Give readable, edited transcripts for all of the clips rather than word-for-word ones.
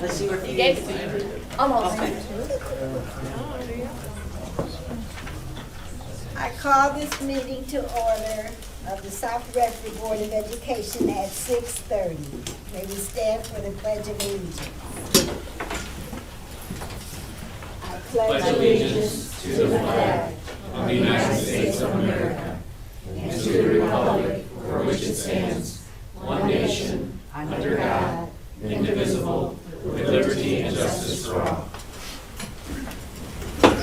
But she You refused. gave it to me. Almost. I call this meeting to order of the South Redford Board of Education at 6:30. May we stand for the Pledge of Allegiance. I pledge allegiance to the flag of the United States of America and to the republic for which it stands, one nation, under God, indivisible, with liberty and justice for all.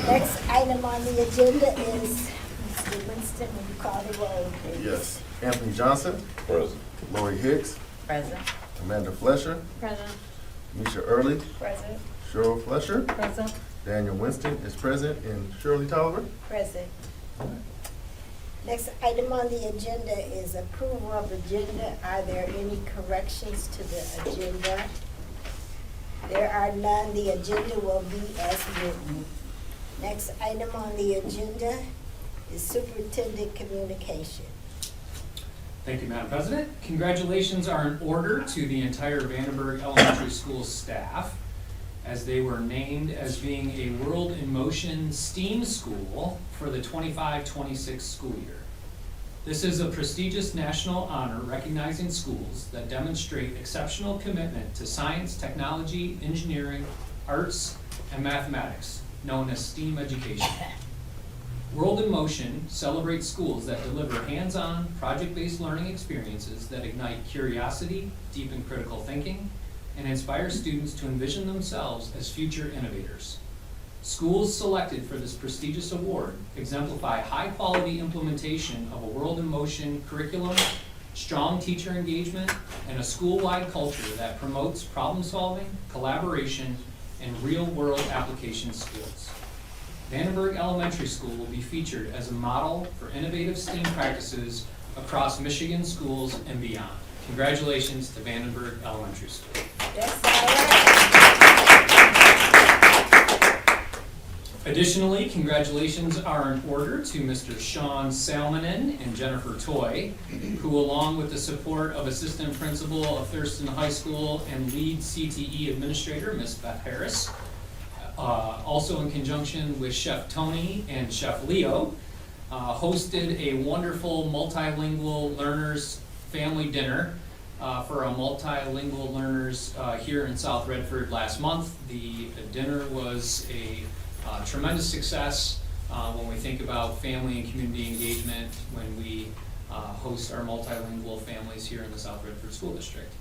Next item on the agenda is Mr. Winston, will you call the roll, please? Yes. Anthony Johnson. Present. Lori Hicks. Present. Amanda Flesher. Present. Misha Early. Present. Cheryl Flesher. Present. Daniel Winston is present. And Shirley Tolliver. Present. Next item on the agenda is approval of agenda. Are there any corrections to the agenda? There are none. The agenda will be as written. Next item on the agenda is superintendent communication. Thank you, Madam President. Congratulations are in order to the entire Vandenberg Elementary School staff as they were named as being a World in Motion STEAM school for the 25-26 school year. This is a prestigious national honor recognizing schools that demonstrate exceptional commitment to science, technology, engineering, arts, and mathematics, known as STEAM education. World in Motion celebrates schools that deliver hands-on, project-based learning experiences that ignite curiosity, deepen critical thinking, and inspire students to envision themselves as future innovators. Schools selected for this prestigious award exemplify high-quality implementation of a World in Motion curriculum, strong teacher engagement, and a school-wide culture that promotes problem-solving, collaboration, and real-world application skills. Vandenberg Elementary School will be featured as a model for innovative STEAM practices across Michigan schools and beyond. Congratulations to Vandenberg Elementary School. That's all right. Additionally, congratulations are in order to Mr. Sean Salmonen and Jennifer Toy, who along with the support of Assistant Principal of Thurston High School and Lead CTE Administrator, Ms. Beth Harris, also in conjunction with Chef Tony and Chef Leo, hosted a wonderful multilingual learners family dinner for our multilingual learners here in South Redford last month. The dinner was a tremendous success when we think about family and community engagement when we host our multilingual families here in the South Redford School District.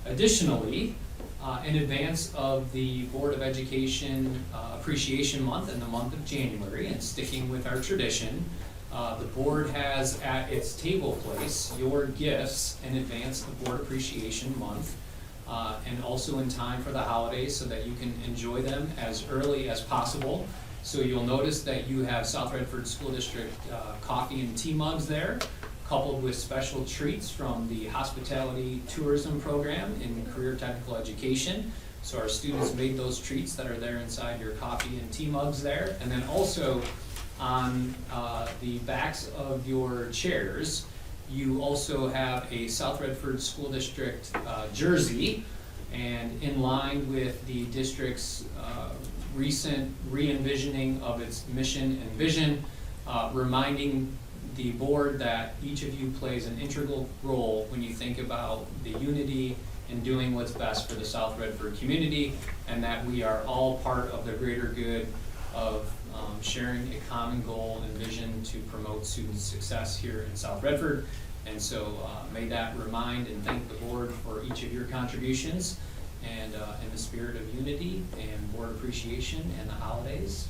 Additionally, in advance of the Board of Education Appreciation Month in the month of January, and sticking with our tradition, the board has at its table place your gifts in advance of Board Appreciation Month, and also in time for the holidays so that you can enjoy them as early as possible. So you'll notice that you have South Redford School District coffee and tea mugs there, coupled with special treats from the Hospitality Tourism Program in Career Technical Education. So our students made those treats that are there inside your coffee and tea mugs there. And then also on the backs of your chairs, you also have a South Redford School District jersey, and in line with the district's recent re-envisioning of its mission and vision, reminding the board that each of you plays an integral role when you think about the unity and doing what's best for the South Redford community, and that we are all part of the greater good of sharing a common goal and vision to promote student success here in South Redford. And so may that remind and thank the board for each of your contributions, and in the spirit of unity and board appreciation and the holidays,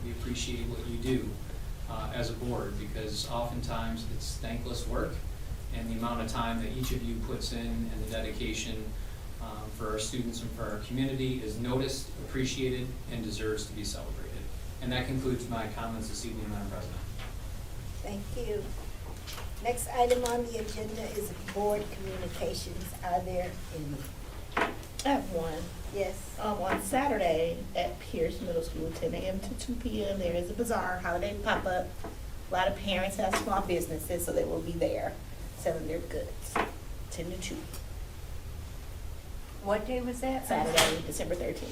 we appreciate what you do as a board, because oftentimes it's thankless work, and the amount of time that each of you puts in and the dedication for our students and for our community is noticed, appreciated, and deserves to be celebrated. And that concludes my comments this evening, Madam President. Thank you. Next item on the agenda is board communications. Are there any? I have one. Yes. On Saturday at Pierce Middle School, 10 a.m. to 2 p.m., there is a bazaar, holiday pop-up. A lot of parents have small businesses, so they will be there selling their goods, 10 to 2. What day was that? Saturday, December 13th.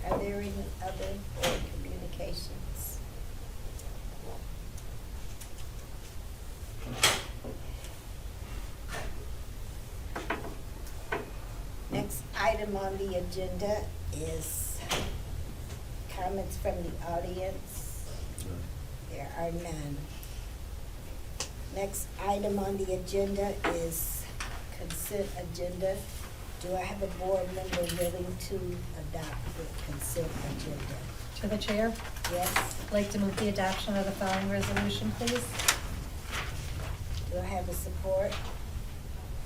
Are there any other board communications? Next item on the agenda is comments from the audience. There are none. Next item on the agenda is consent agenda. Do I have a board member willing to adopt the consent agenda? To the chair, Yes? I'd like to move the adoption of the following resolution, please. Do I have a support?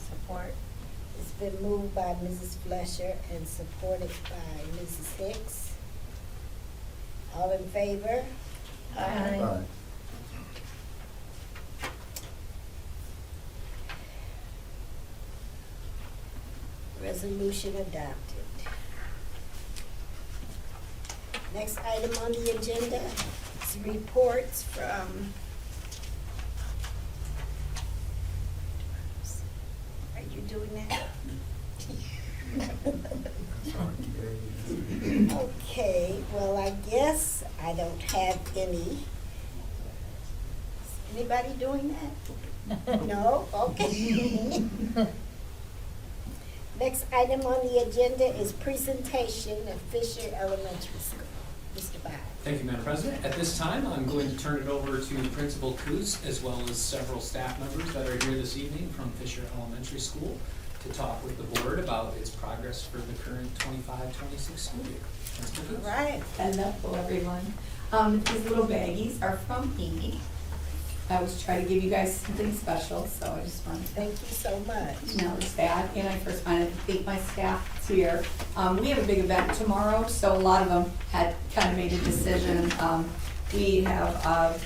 Support. It's been moved by Mrs. Fletcher and supported by Mrs. Hicks. All in favor? Aye. Aye. Resolution adopted. Next item on the agenda is reports from. Are you doing that? Okay, well, I guess I don't have any. Is anybody doing that? No? Okay. Next item on the agenda is presentation of Fisher Elementary School. Mr. Byer. Thank you, Madam President. At this time, I'm going to turn it over to Principal Coos, as well as several staff members that are here this evening from Fisher Elementary School to talk with the board about its progress for the current 25-26 school year. Principal Coos. All right. Hello, everyone. These little baggies are from me. I was trying to give you guys something special, so I just wanted to Thank you so much. acknowledge that. And I first wanted to thank my staff here. We have a big event tomorrow, so a lot of them had kind of made a decision. We have,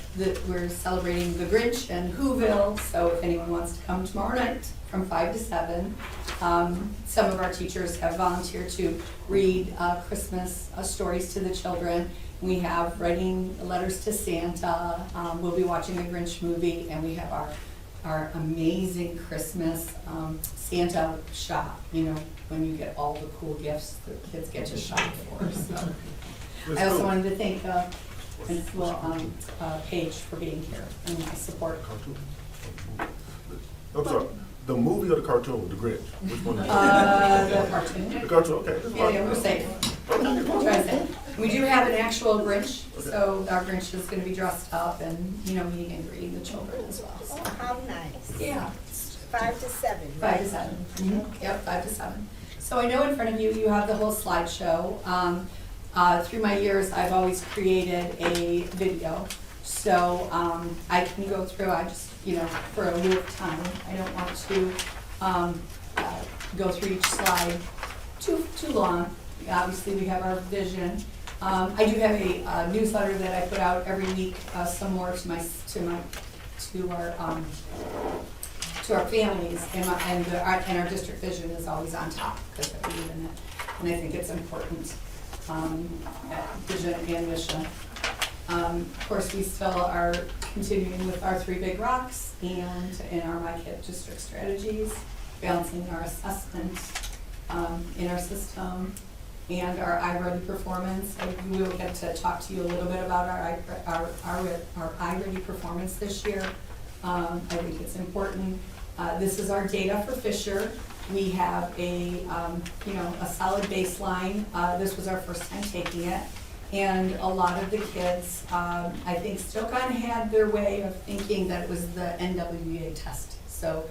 we're celebrating the Grinch and Whoville, so if anyone wants to come tomorrow night from 5 to 7. Some of our teachers have volunteered to read Christmas stories to the children. We have writing letters to Santa. We'll be watching the Grinch movie, and we have our amazing Christmas Santa shop. You know, when you get all the cool gifts the kids get to shop for. So I also wanted to thank Principal Paige for being here and my support. I'm sorry, the movie or the cartoon, The Grinch? Which one is it? The cartoon. The cartoon, okay. that's Yeah, fine. yeah, we're safe. Try to. We do have an actual Grinch, so our Grinch is gonna be dressed up and, you know, meeting and greeting the children as well. Oh, So, how nice. yeah, 5 to 7. 5 to 7. Yep, 5 to 7. So I know in front of you, you have the whole slideshow. Through my years, I've always created a video. So I can go through, I just, you know, for a lieu of time, I don't want to go through each slide too long. Obviously, we have our vision. I do have a newsletter that I put out every week, some more to our families, and our district vision is always on top because I believe in it, and I think it's important. Vision and mission. Of course, we still are continuing with our 3 big rocks and in our MyKid district strategies, balancing our assessment in our system and our iReady performance. We will get to talk to you a little bit about our iReady performance this year. I think it's important. This is our data for Fisher. We have a solid baseline. This was our first time taking it. And a lot of the kids, I think, still kind of had their way of thinking that it was the NWEA test. So,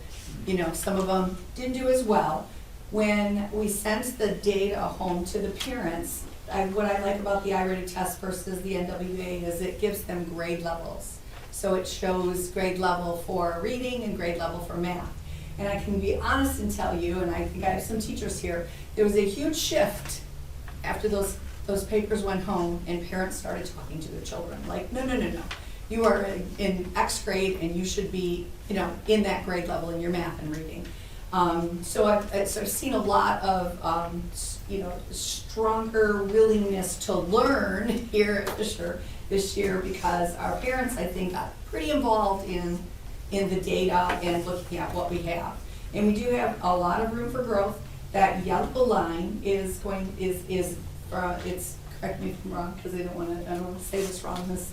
you know, some of them didn't do as well. When we sent the data home to the parents, what I like about the iReady test versus the NWEA is it gives them grade levels. So it shows grade level for reading and grade level for math. And I can be honest and tell you, and I think I have some teachers here, there was a huge shift after those papers went home and parents started talking to the children, like, no. You are in X grade and you should be, you know, in that grade level in your math and reading. So I've seen a lot of, stronger willingness to learn here at Fisher, this year because our parents, I think, got pretty involved in the data and looking at what we have. And we do have a lot of room for growth. That yellow line is it's, correct me if I'm wrong, because I don't want to say this wrong, Ms.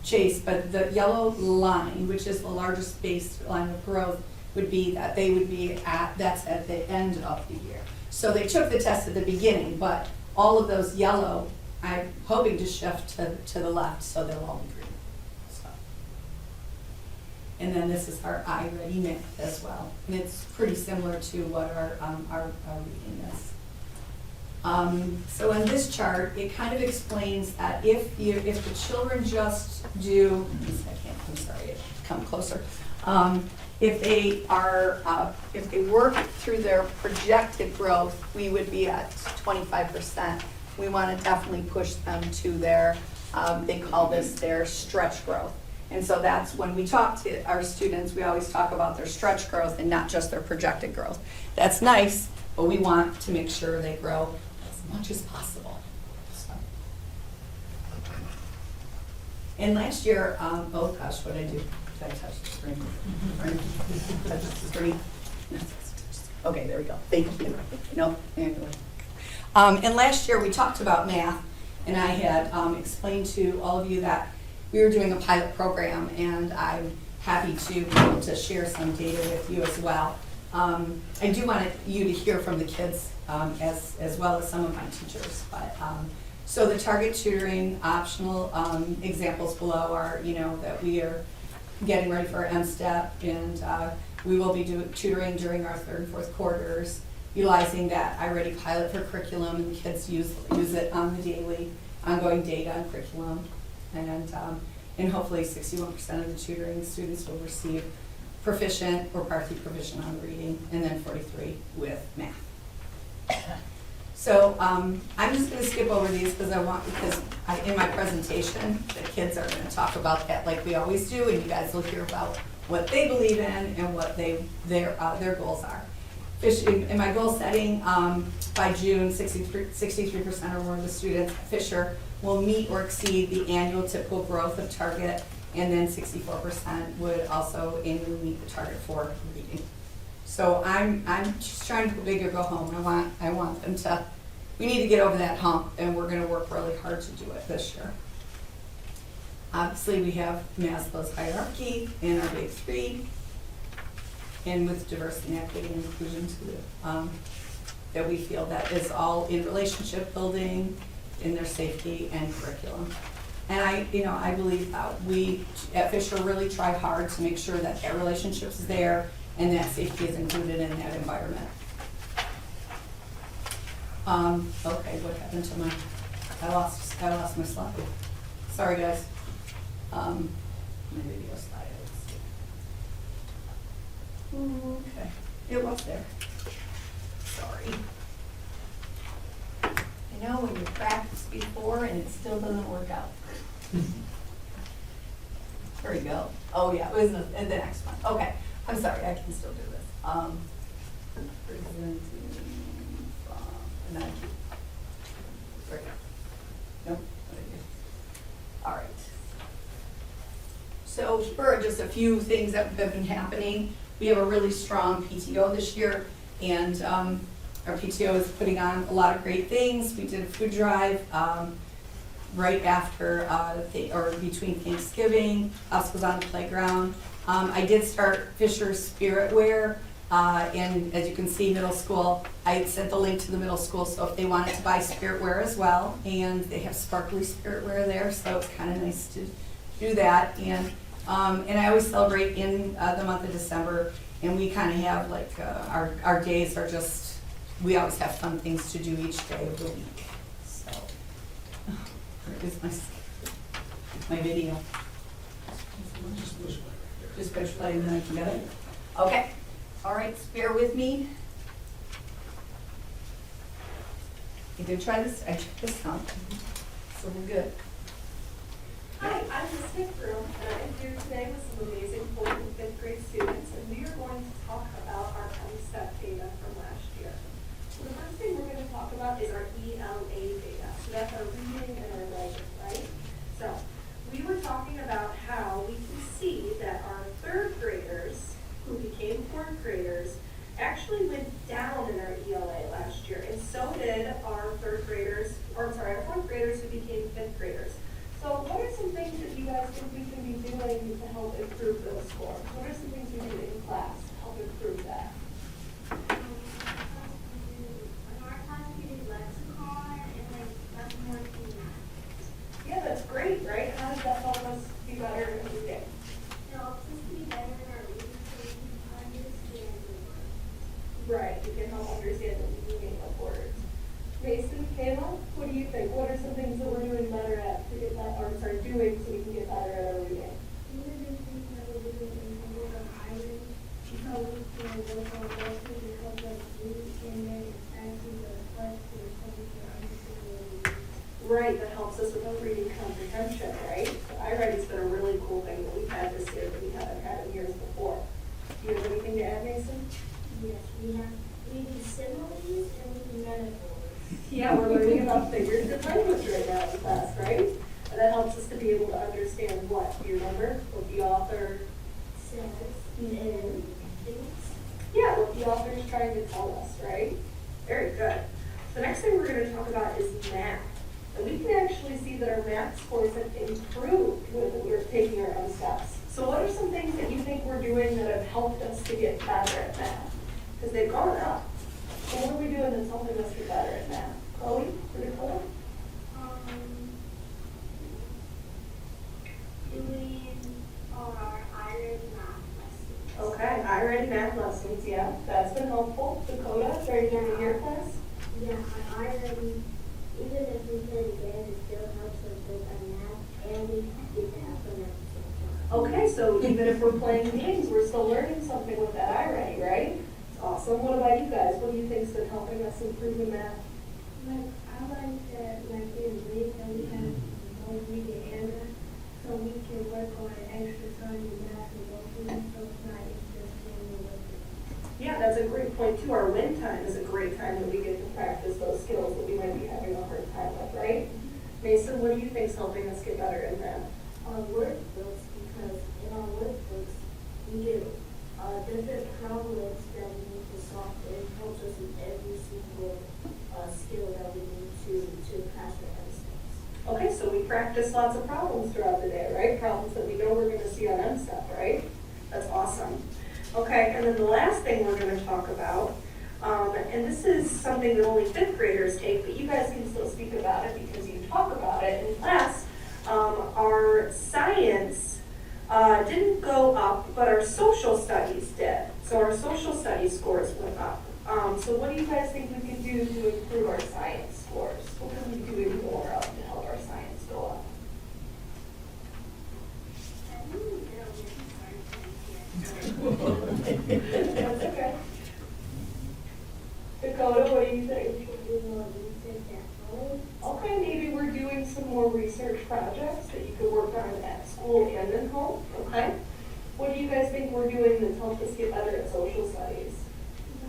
Chase, but the yellow line, which is the largest base line of growth, would be that they would be that's at the end of the year. So they took the test at the beginning, but all of those yellow, I'm hoping to shift to the left, so they'll all be green. So. And then this is our I-Ready math as well, and it's pretty similar to what our reading is. So in this chart, it kind of explains that if the children just do, I'm sorry, come closer. If they work through their projected growth, we would be at 25%. We want to definitely push them to their, they call this their stretch growth. And so that's when we talk to our students, we always talk about their stretch growth and not just their projected growth. That's nice, but we want to make sure they grow as much as possible. So. And last year, oh gosh, what did I do? Did I touch the screen? Touch the screen? Okay, there we go. Thank you. No, anyway. And last year we talked about math, and I had explained to all of you that we were doing a pilot program, and I'm happy to be able to share some data with you as well. I do want you to hear from the kids as well as some of my teachers. But so the target tutoring optional examples below are, that we are getting ready for MSTEP, and we will be tutoring during our 3rd and 4th quarters, utilizing that I-Ready pilot for curriculum, and the kids use it on the daily, ongoing data and curriculum. And hopefully 61% of the tutoring students will receive proficient or partly proficient on reading, and then 43 with math. So I'm just going to skip over these because in my presentation, the kids are going to talk about that like we always do, and you guys will hear about what they believe in and what their goals are. In my goal setting, by June, 63% or more of the students at Fisher will meet or exceed the annual typical growth of target, and then 64% would also annually meet the target for reading. So I'm just trying to go big or go home. I want them to, we need to get over that hump, and we're going to work really hard to do it this year. Obviously, we have Maslow's hierarchy in our big 3, and with diversity and equity and inclusion too, that we feel that is all in relationship building, in their safety and curriculum. And I believe that we at Fisher really try hard to make sure that that relationship is there and that safety is included in that environment. Okay, what happened to I lost my slide. Sorry guys. My video slide. Okay, it was there. Sorry. I know when you practice before and it still doesn't work out. There we go. Oh yeah, it was the next one. Okay, I'm sorry, I can still do this. Presenting from, and then there we go. Nope. All right. So here are just a few things that have been happening. We have a really strong PTO this year, and our PTO is putting on a lot of great things. We did a food drive right after or between Thanksgiving. Us was on the playground. I did start Fisher's Spirit Wear, and as you can see, middle school. I had sent the link to the middle school, so if they wanted to buy Spirit Wear as well, and they have sparkly Spirit Wear there, so it's kind of nice to do that. And I always celebrate in the month of December, and we kind of have like our days are just. We always have fun things to do each day of the week. So, here is my video. Just push play and then I can get it. Okay. All right, bear with me. I did try this. I checked this out. So we're good. Hi, I'm Ms. Hickroom, and I'm here today with some amazing 4th and 5th grade students, and we are going to talk about our MSTEP data from last year. So the first thing we're going to talk about is our ELA data. So that's our reading and our writing, right? So Right, that helps us with our reading comprehension, right? So iWriting's been a really cool thing that we've had this year that we haven't had in years before. Do you have anything to add, Mason? Yes, we do similes and metaphors. Yeah, we're learning about figurative language right now in class, right? And that helps us to be able to understand what, do you remember? What the author, Says and things. yeah, what the author is trying to tell us, right? Very good. The next thing we're going to talk about is math. And we can actually see that our math scores have improved when we're taking our own steps. So what are some things that you think we're doing that have helped us to get better at math? Because they've gone up. So what are we doing that's helping us get better at math? Chloe, for Nicole? Doing our iron math lessons. Okay, I read math lessons, yeah, that's been helpful. Dakota, are you during your class? Yeah, our iron, even if we play the game, it still helps us with our math, and we get to have fun at the same time. Okay, so even if we're playing games, we're still learning something with that iReady, right? It's awesome. What about you guys? What do you think's been helping us improve in math? Like, I like that, like, in read that we have both reading and math, so we can work on extra time in math and both of them, so it's not just when we work. Yeah, that's a great point too. Our win time is a great time that we get to practice those skills that we might be having a hard time with, right? Mason, what do you think's helping us get better in math? Our workbooks, because in our workbooks, we get different problems that we need to solve. It helps us in every single skill that we need to pass our MSTEPs. Okay, so we practice lots of problems throughout the day, right? Problems that we know we're going to see on MSTEP, right? That's awesome. Okay, and then the last thing we're going to talk about, and this is something that only fifth graders take, but you guys can still speak about it because you talk about it in class. Our science didn't go up, but our social studies did. So our social studies scores went up. So what do you guys think we can do to improve our science scores? What can we be doing more of to help our science go up? That's okay. Dakota, what do you think? Okay, maybe we're doing some more research projects that you could work on at school and at home, okay? What do you guys think we're doing that's helped us get better at social studies?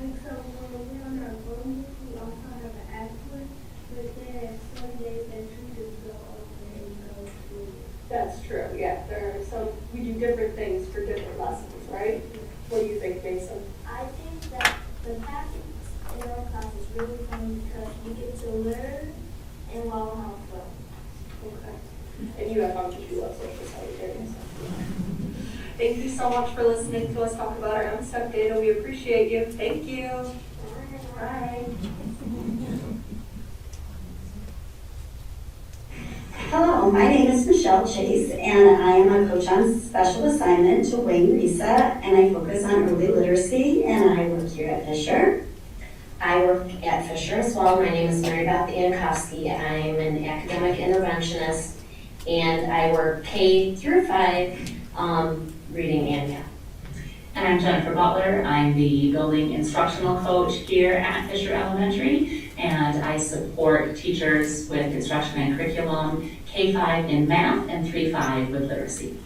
Like, so when we're on our phone, we also have an app one, but then some days that you just go over and go through. That's true, yeah, there are some, we do different things for different lessons, right? What do you think, Mason? I think that the passing in our class is really fun because we get to learn and while have fun. Okay. And you have fun because you love social studies, right? Thank you so much for listening to us talk about our MSTEP data. We appreciate you. Thank you. Bye. Hello, my name is Michelle Chase, and I am a coach on special assignment to Wayne Risa, and I focus on early literacy, and I work here at Fisher. I work at Fisher as well. My name is Mary Beth Iankowski. I'm an academic interventionist, and I work K through 5, reading and math. And I'm Jennifer Butler. I'm the building instructional coach here at Fisher Elementary, and I support teachers with instruction and curriculum, K-5 in math and 3-5 with literacy.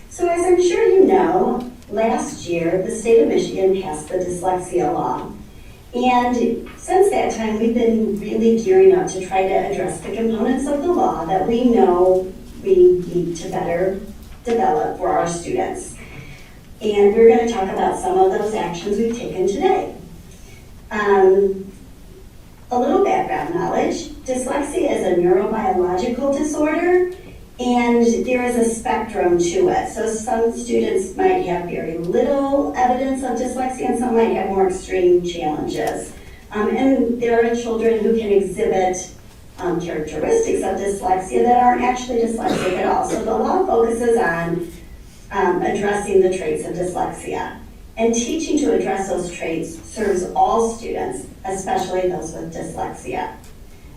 So as I'm sure you know, last year the state of Michigan passed the dyslexia law. And since that time, we've been really gearing up to try to address the components of the law that we know we need to better develop for our students. And we're going to talk about some of those actions we've taken today. A little background knowledge. Dyslexia is a neurobiological disorder, and there is a spectrum to it. So some students might have very little evidence of dyslexia, and some might have more extreme challenges. And there are children who can exhibit characteristics of dyslexia that aren't actually dyslexic at all. So the law focuses on addressing the traits of dyslexia. And teaching to address those traits serves all students, especially those with dyslexia.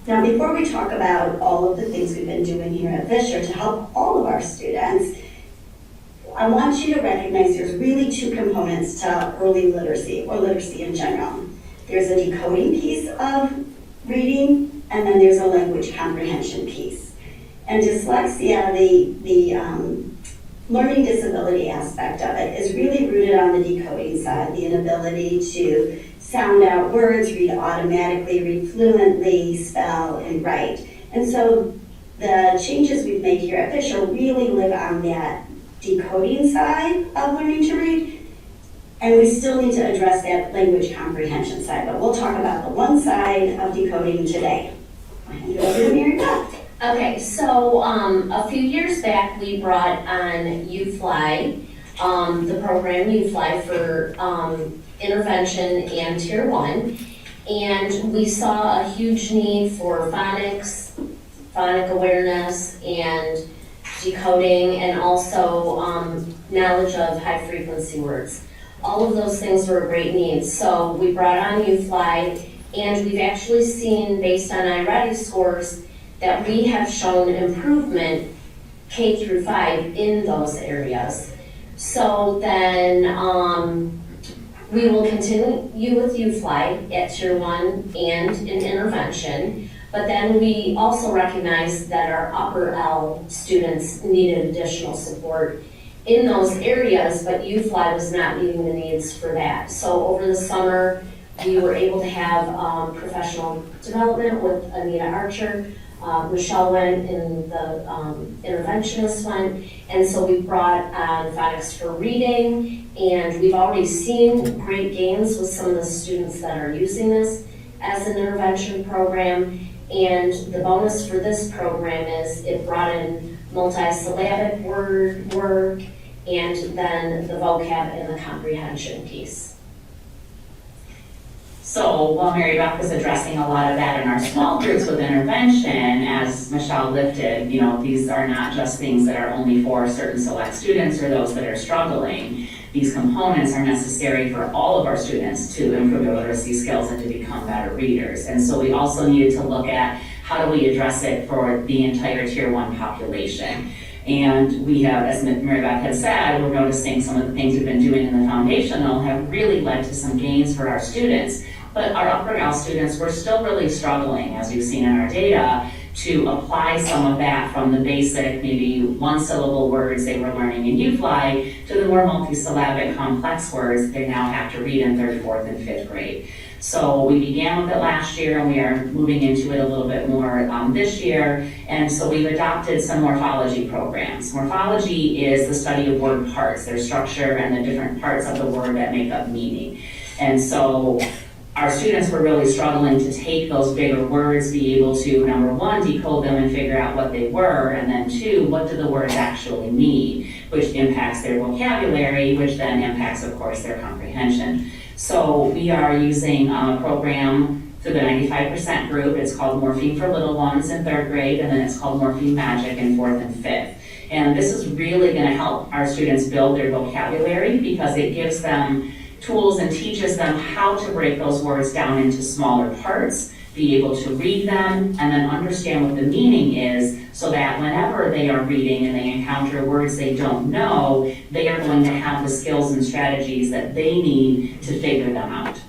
Now, before we talk about all of the things we've been doing here at Fisher to help all of our students, I want you to recognize there's really two components to early literacy, or literacy in general. There's a decoding piece of reading, and then there's a language comprehension piece. And dyslexia, the learning disability aspect of it is really rooted on the decoding side, the inability to sound out words, read automatically, read fluently, spell, and write. And so the changes we've made here at Fisher really live on that decoding side of learning to read, and we still need to address that language comprehension side, but we'll talk about the one side of decoding today. I'll hand it over to Mary Beth. Okay, so a few years back, we brought on UFly, the program UFly for intervention and Tier 1, and we saw a huge need for phonics, phonic awareness, and decoding, and also knowledge of high-frequency words. All of those things were great needs, so we brought on UFly, and we've actually seen, based on iReady scores, that we have shown improvement K through 5 in those areas. So then we will continue with UFly at Tier 1 and in intervention, but then we also recognize that our upper L students needed additional support in those areas, but UFly was not meeting the needs for that. So over the summer, we were able to have professional development with Anita Archer. Michelle went and the interventionist went, and so we brought on phonics for reading, and we've already seen great gains with some of the students that are using this as an intervention program. And the bonus for this program is it brought in multi-syllabic word work, and then the vocab and the comprehension piece. So while Mary Beth was addressing a lot of that in our small groups with intervention, as Michelle lifted, you know, these are not just things that are only for certain select students or those that are struggling. These components are necessary for all of our students to improve their literacy skills and to become better readers. And so we also needed to look at how do we address it for the entire Tier 1 population. And we have, as Mary Beth had said, we're noticing some of the things we've been doing in the foundational have really led to some gains for our students. But our upper L students were still really struggling, as we've seen in our data, to apply some of that from the basic, maybe one-syllable words they were learning in UFly to the more multisyllabic, complex words they now have to read in 3rd, 4th, and 5th grade. So we began with it last year, and we are moving into it a little bit more this year. And so we've adopted some morphology programs. Morphology is the study of word parts, their structure, and the different parts of the word that make up meaning. And so our students were really struggling to take those bigger words, be able to, number one, decode them and figure out what they were, and then two, what do the words actually mean, which impacts their vocabulary, which then impacts, of course, their comprehension. So we are using a program through the 95% group. It's called Morpheme for Little Ones in 3rd grade, and then it's called Morpheme Magic in 4th and 5th. And this is really going to help our students build their vocabulary because it gives them tools and teaches them how to break those words down into smaller parts, be able to read them, and then understand what the meaning is so that whenever they are reading and they encounter words they don't know, they are going to have the skills and strategies that they need to figure them out.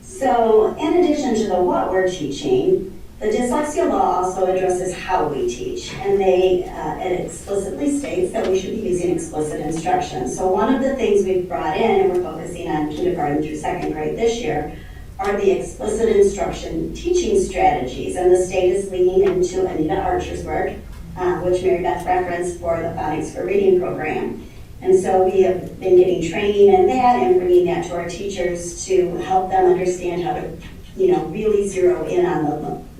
So in addition to the what we're teaching, the dyslexia law also addresses how we teach, and it explicitly states that we should be using explicit instruction. So one of the things we've brought in, and we're focusing on kindergarten through 2nd grade this year, are the explicit instruction teaching strategies, and the state is leaning into Anita Archer's work, which Mary Beth referenced for the Phonics for Reading program. And so we have been getting training in that and bringing that to our teachers to help them understand how to, really zero in on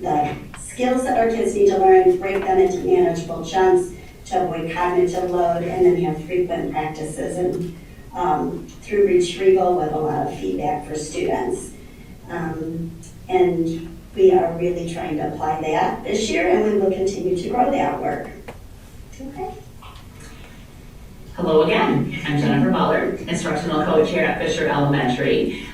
the skills that our kids need to learn, break them into manageable chunks to avoid cognitive load, and then have frequent practices and through retrieval with a lot of feedback for students. And we are really trying to apply that this year, and we will continue to grow that work. Okay. Hello again, I'm Jennifer Butler, instructional coach here at Fisher Elementary.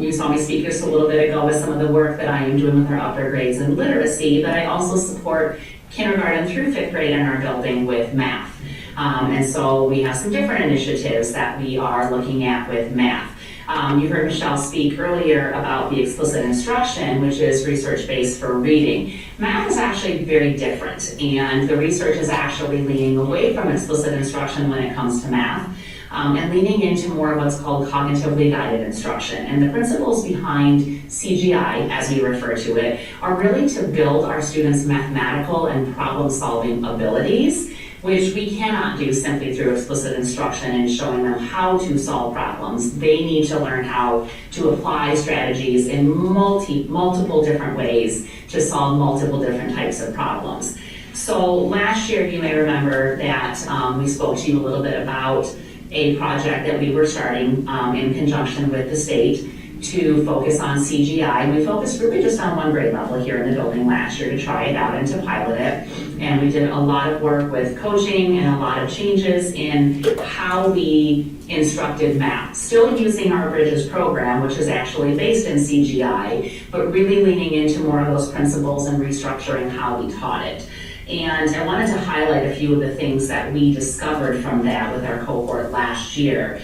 You saw me speak just a little bit ago with some of the work that I am doing with our upper grades in literacy, but I also support kindergarten through 5th grade in our building with math. And so we have some different initiatives that we are looking at with math. You heard Michelle speak earlier about the explicit instruction, which is research-based for reading. Math is actually very different, and the research is actually leaning away from explicit instruction when it comes to math, and leaning into more of what's called cognitively guided instruction. And the principles behind CGI, as we refer to it, are really to build our students' mathematical and problem-solving abilities, which we cannot do simply through explicit instruction and showing them how to solve problems. They need to learn how to apply strategies in multiple different ways to solve multiple different types of problems. So last year, you may remember that we spoke to you a little bit about a project that we were starting in conjunction with the state to focus on CGI. We focused really just on one grade level here in the building last year to try it out and to pilot it. And we did a lot of work with coaching and a lot of changes in how we instructed math. Still using our Bridges program, which is actually based in CGI, but really leaning into more of those principles and restructuring how we taught it. And I wanted to highlight a few of the things that we discovered from that with our cohort last year.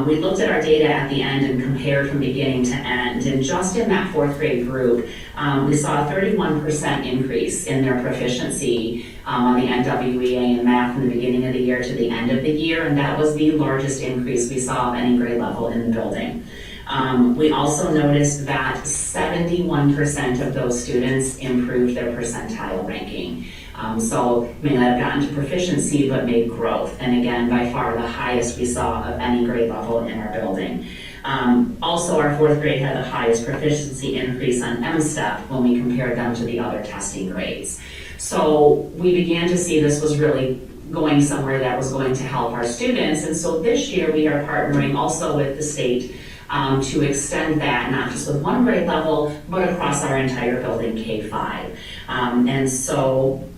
We looked at our data at the end and compared from beginning to end. And just in that fourth grade group, we saw a 31% increase in their proficiency on the NWEA in math from the beginning of the year to the end of the year. And that was the largest increase we saw of any grade level in the building. We also noticed that 71% of those students improved their percentile ranking. So may not have gotten to proficiency, but made growth. And again, by far the highest we saw of any grade level in our building. Also, our fourth grade had the highest proficiency increase on MSTEP when we compared them to the other testing grades. So we began to see this was really going somewhere that was going to help our students. And so this year we are partnering also with the state to extend that, not just with one grade level, but across our entire building, K-5. And so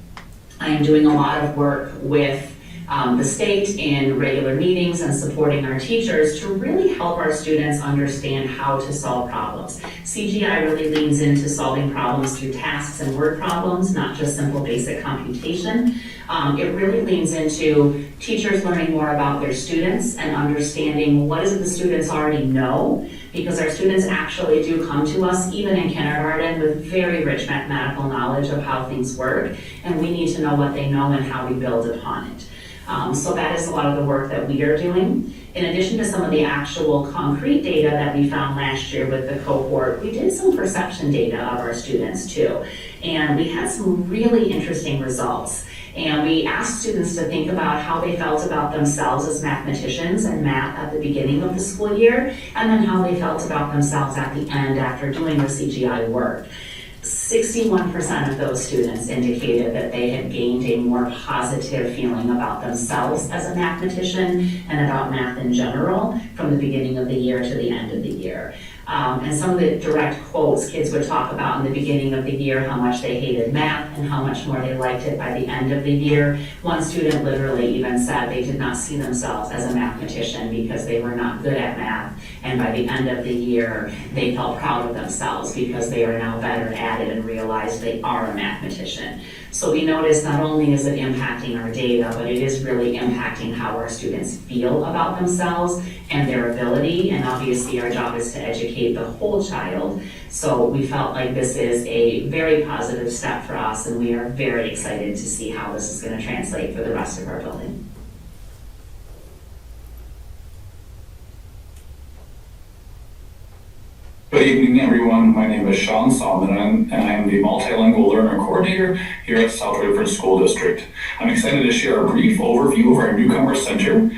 I am doing a lot of work with the state in regular meetings and supporting our teachers to really help our students understand how to solve problems. CGI really leans into solving problems through tasks and word problems, not just simple basic computation. It really leans into teachers learning more about their students and understanding what is it the students already know, because our students actually do come to us even in kindergarten with very rich mathematical knowledge of how things work, and we need to know what they know and how we build upon it. So that is a lot of the work that we are doing. In addition to some of the actual concrete data that we found last year with the cohort, we did some perception data of our students too. And we had some really interesting results. And we asked students to think about how they felt about themselves as mathematicians and math at the beginning of the school year, and then how they felt about themselves at the end after doing the CGI work. 61% of those students indicated that they had gained a more positive feeling about themselves as a mathematician and about math in general from the beginning of the year to the end of the year. And some of the direct quotes kids would talk about in the beginning of the year, how much they hated math and how much more they liked it by the end of the year. One student literally even said they did not see themselves as a mathematician because they were not good at math. And by the end of the year, they felt proud of themselves because they are now better at it and realized they are a mathematician. So we noticed not only is it impacting our data, but it is really impacting how our students feel about themselves and their ability. And obviously our job is to educate the whole child. So we felt like this is a very positive step for us, and we are very excited to see how this is going to translate for the rest of our building. Good evening, everyone. My name is Sean Salmon, and I am the Multilingual Learner Coordinator here at South Redford School District. I'm excited to share a brief overview of our Newcomer Center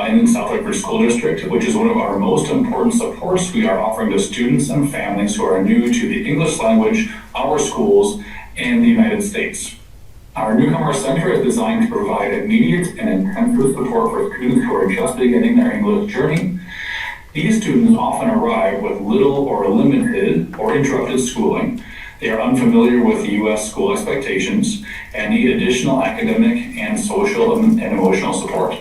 in South Redford School District, which is one of our most important supports we are offering to students and families who are new to the English language, our schools, and the United States. Our Newcomer Center is designed to provide immediate and intensive support for students who are just beginning their English journey. These students often arrive with little or limited or interrupted schooling. They are unfamiliar with U.S. school expectations and need additional academic and social and emotional support.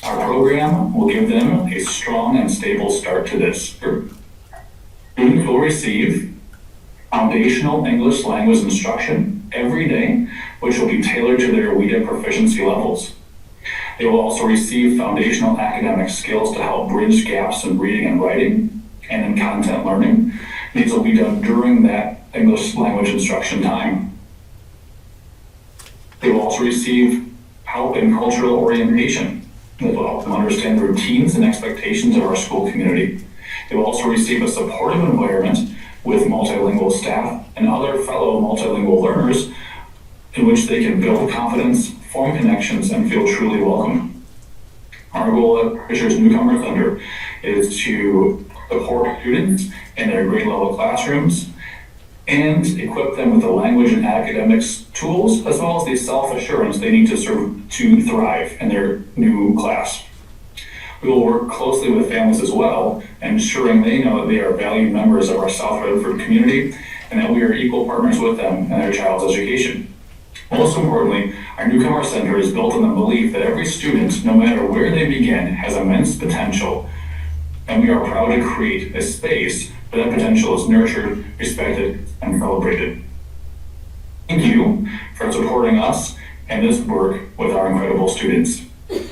Our program will give them a strong and stable start to this. Students will receive foundational English language instruction every day, which will be tailored to their WIDA proficiency levels. They will also receive foundational academic skills to help bridge gaps in reading and writing and in content learning. These will be done during that English language instruction time. They will also receive help in cultural orientation. That will help them understand the routines and expectations of our school community. They will also receive a supportive environment with multilingual staff and other fellow multilingual learners in which they can build confidence, form connections, and feel truly welcome. Our goal at Fisher's Newcomer Thunder is to support students in their grade level classrooms and equip them with the language and academics tools, as well as the self-assurance they need to thrive in their new class. We will work closely with families as well, ensuring they know that they are valued members of our South Redford community and that we are equal partners with them in their child's education. Most importantly, our Newcomer Center is built on the belief that every student, no matter where they begin, has immense potential, and we are proud to create a space where that potential is nurtured, respected, and celebrated. Thank you for supporting us and this work with our incredible students. Thank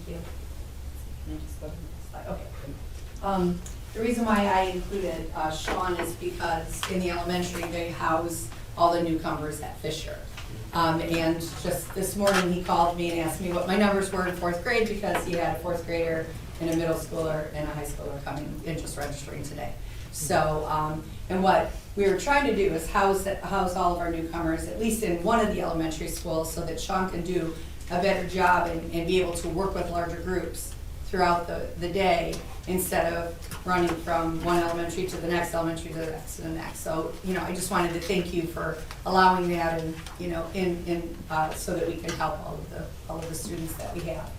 you. Can I just go to the next slide? Okay. The reason why I included Sean is because in the elementary, they house all the newcomers at Fisher. And just this morning, he called me and asked me what my numbers were in 4th grade because he had a 4th grader and a middle schooler and a high schooler coming and just registering today. So, and what we were trying to do is house all of our newcomers, at least in one of the elementary schools, so that Sean can do a better job and be able to work with larger groups throughout the day instead of running from one elementary to the next elementary to the next to the next. So, I just wanted to thank you for allowing that and, so that we can help all of the students that we have.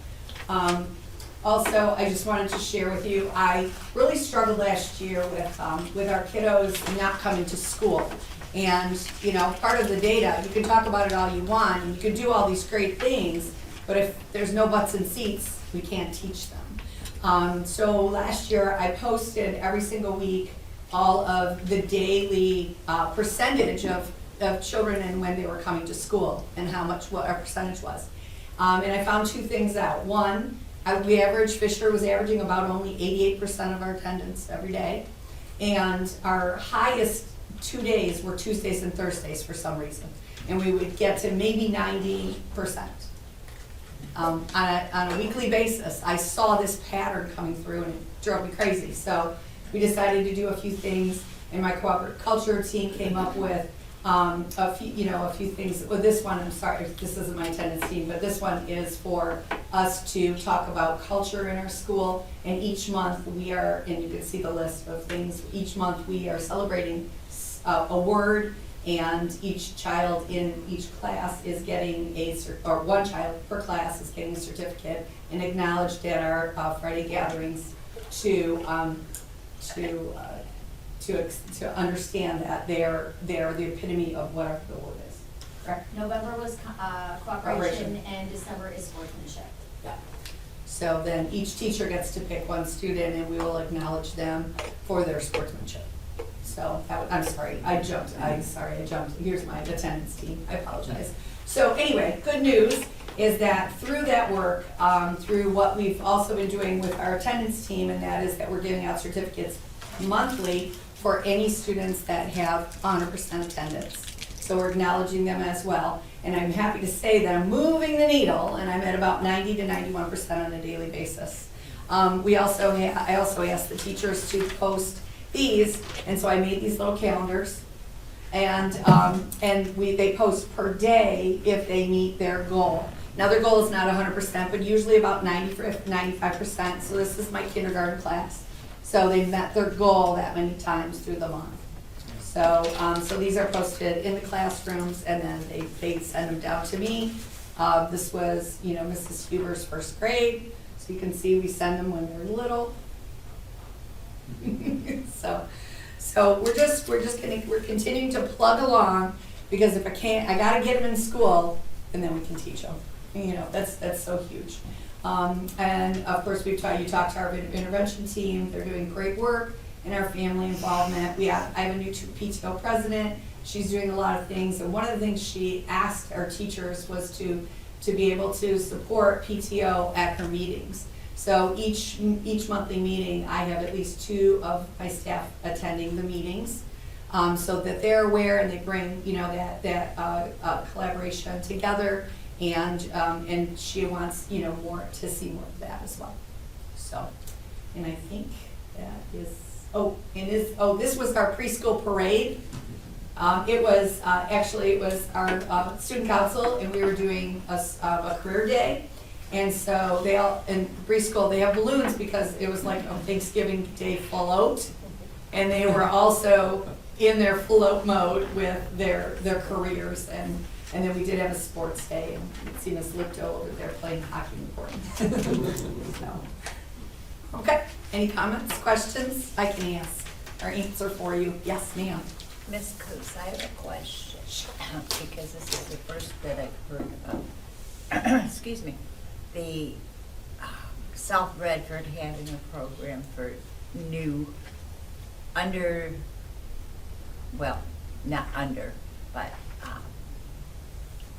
Also, I just wanted to share with you, I really struggled last year with our kiddos not coming to school. And, part of the data, you can talk about it all you want, and you can do all these great things, but if there's no butts and seats, we can't teach them. So last year, I posted every single week all of the daily percentage of children and when they were coming to school and what our percentage was. And I found 2 things out. One, Fisher was averaging about only 88% of our attendance every day. And our highest 2 days were Tuesdays and Thursdays for some reason. And we would get to maybe 90%. On a weekly basis, I saw this pattern coming through and it drove me crazy. So we decided to do a few things, and my cooperative culture team came up with a few things. Well, this one, I'm sorry, this isn't my attendance team, but this one is for us to talk about culture in our school. And each month we are, and you can see the list of things, each month we are celebrating a word, and each child in each class is getting or one child per class is getting a certificate and acknowledged at our Friday gatherings to understand that they're the epitome of whatever the word is. Correct? November was cooperation and December is sportsmanship. Yeah. So then each teacher gets to pick one student and we will acknowledge them for their sportsmanship. So, I'm sorry, I jumped. Here's my attendance team. I apologize. So anyway, good news is that through that work, through what we've also been doing with our attendance team, and that is that we're giving out certificates monthly for any students that have 100% attendance. So we're acknowledging them as well. And I'm happy to say that I'm moving the needle, and I'm at about 90 to 91% on a daily basis. I also asked the teachers to post these, and so I made these little calendars, and they post per day if they meet their goal. Now their goal is not 100%, but usually about 95%. So this is my kindergarten class. So they met their goal that many times through the month. So these are posted in the classrooms, and then they send them down to me. This was, Mrs. Huber's 1st grade, so you can see we send them when they're little. So we're continuing to plug along, because if I gotta get them in school, and then we can teach them. That's so huge. And of course, you talked to our intervention team. They're doing great work in our family involvement. I have a new PTO president. She's doing a lot of things, and one of the things she asked our teachers was to to be able to support PTO at her meetings. So each monthly meeting, I have at least 2 of my staff attending the meetings, so that they're aware and they bring, you know, that collaboration together, and she wants, you know, to see more of that as well. So, and I think that is, this was our preschool parade. It was our student council, and we were doing a career day. And so in preschool, they have balloons because it was like a Thanksgiving Day float. And they were also in their float mode with their careers. And then we did have a sports day, and you'd see Miss Lipto over there playing hockey in the court. So, okay, any comments, questions? I can answer for you. Yes, ma'am. Ms. Coos, I have a question, because this is the first that I've heard about, excuse me, the South Redford having a program for new,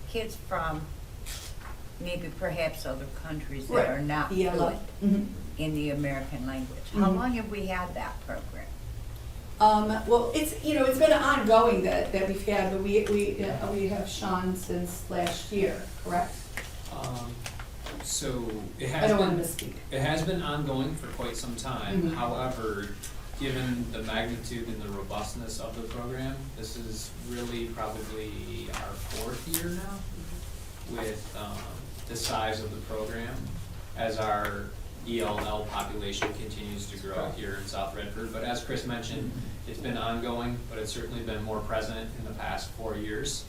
kids from maybe perhaps other countries that are not fluent in the American language. How long have we had that program? Well, it's been ongoing that we've had, but we have Sean since last year, correct? So I don't want to misspeak. It has been ongoing for quite some time. However, given the magnitude and the robustness of the program, this is really probably our 4th year now with the size of the program as our ELL population continues to grow here in South Redford. But as Chris mentioned, it's been ongoing, but it's certainly been more present in the past 4 years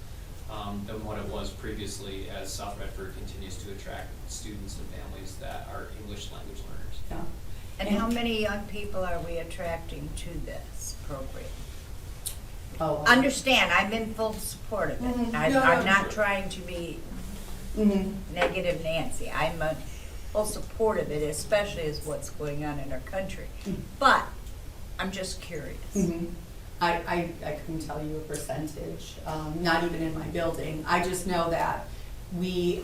than what it was previously, as South Redford continues to attract students and families that are English language learners. Yeah. And how many young people are we attracting to this program? Understand, I'm in full support of it. I'm not trying to be negative Nancy. I'm in full support of it, especially as what's going on in our country. But I'm just curious. I couldn't tell you a percentage, not even in my building. I just know that we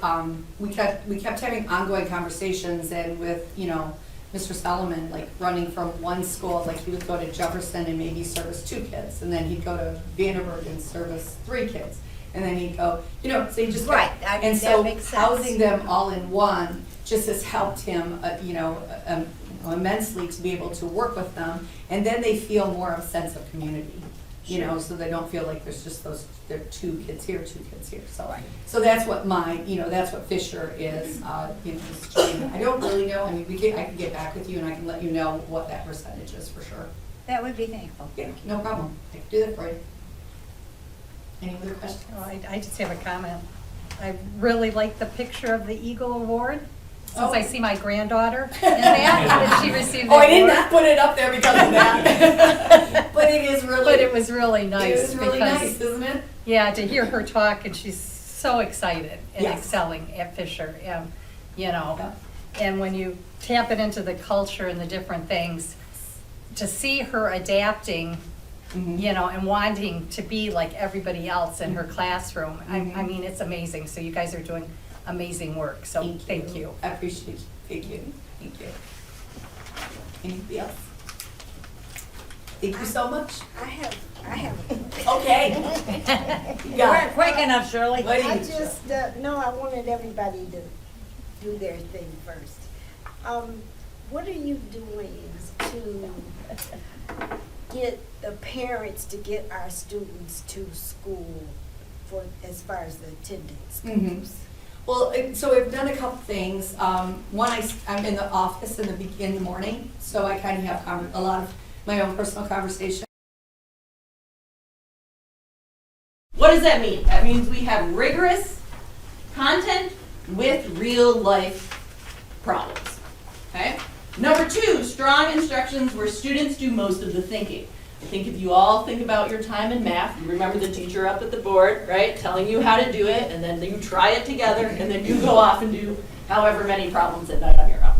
kept having ongoing conversations, and with, you know, Mr. Solomon, like running from one school, like he would go to Jefferson and maybe service 2 kids, and then he'd go to Vandenberg and service 3 kids, and then he'd go, you know, so he just right. I mean, and so makes sense. housing them all in one just has helped him, immensely to be able to work with them, and then they feel more of a sense of community. You know, so they don't feel like there's just there are 2 kids here, 2 kids here. So, so that's what that's what Fisher is. I don't really know. I mean, I can get back with you, and I can let you know what that percentage is for sure. That would be thankful. Yeah, no problem. I can do that for you. Any other questions? Oh, I just have a comment. I really like the picture of the Eagle Award. Since I see my granddaughter in that, and she received the I did award. not put it up there because of that. But it is really. But it was really nice. It was really nice, isn't it? Yeah, to hear her talk, and she's so excited and Yes. excelling at Fisher, and when you tap it into the culture and the different things, to see her adapting, and wanting to be like everybody else in her classroom, I mean, it's amazing. So you guys are doing amazing work, so thank you. I appreciate you. Thank you. Thank you. Anybody else? Thank you so much. I have. Okay. You weren't quick enough, Shirley. I just, no, I wanted everybody to do their thing first. What are you doing to get the parents to get our students to school as far as the attendance goes? Well, so we've done a couple things. One, I'm in the office in the morning, so I kind of have a lot of my own personal conversation. What does that mean? That means we have rigorous content with real life problems. Okay? Number 2, strong instructions where students do most of the thinking. I think if you all think about your time in math, you remember the teacher up at the board, right, telling you how to do it, and then you try it together, and then you go off and do however many problems at night on your own,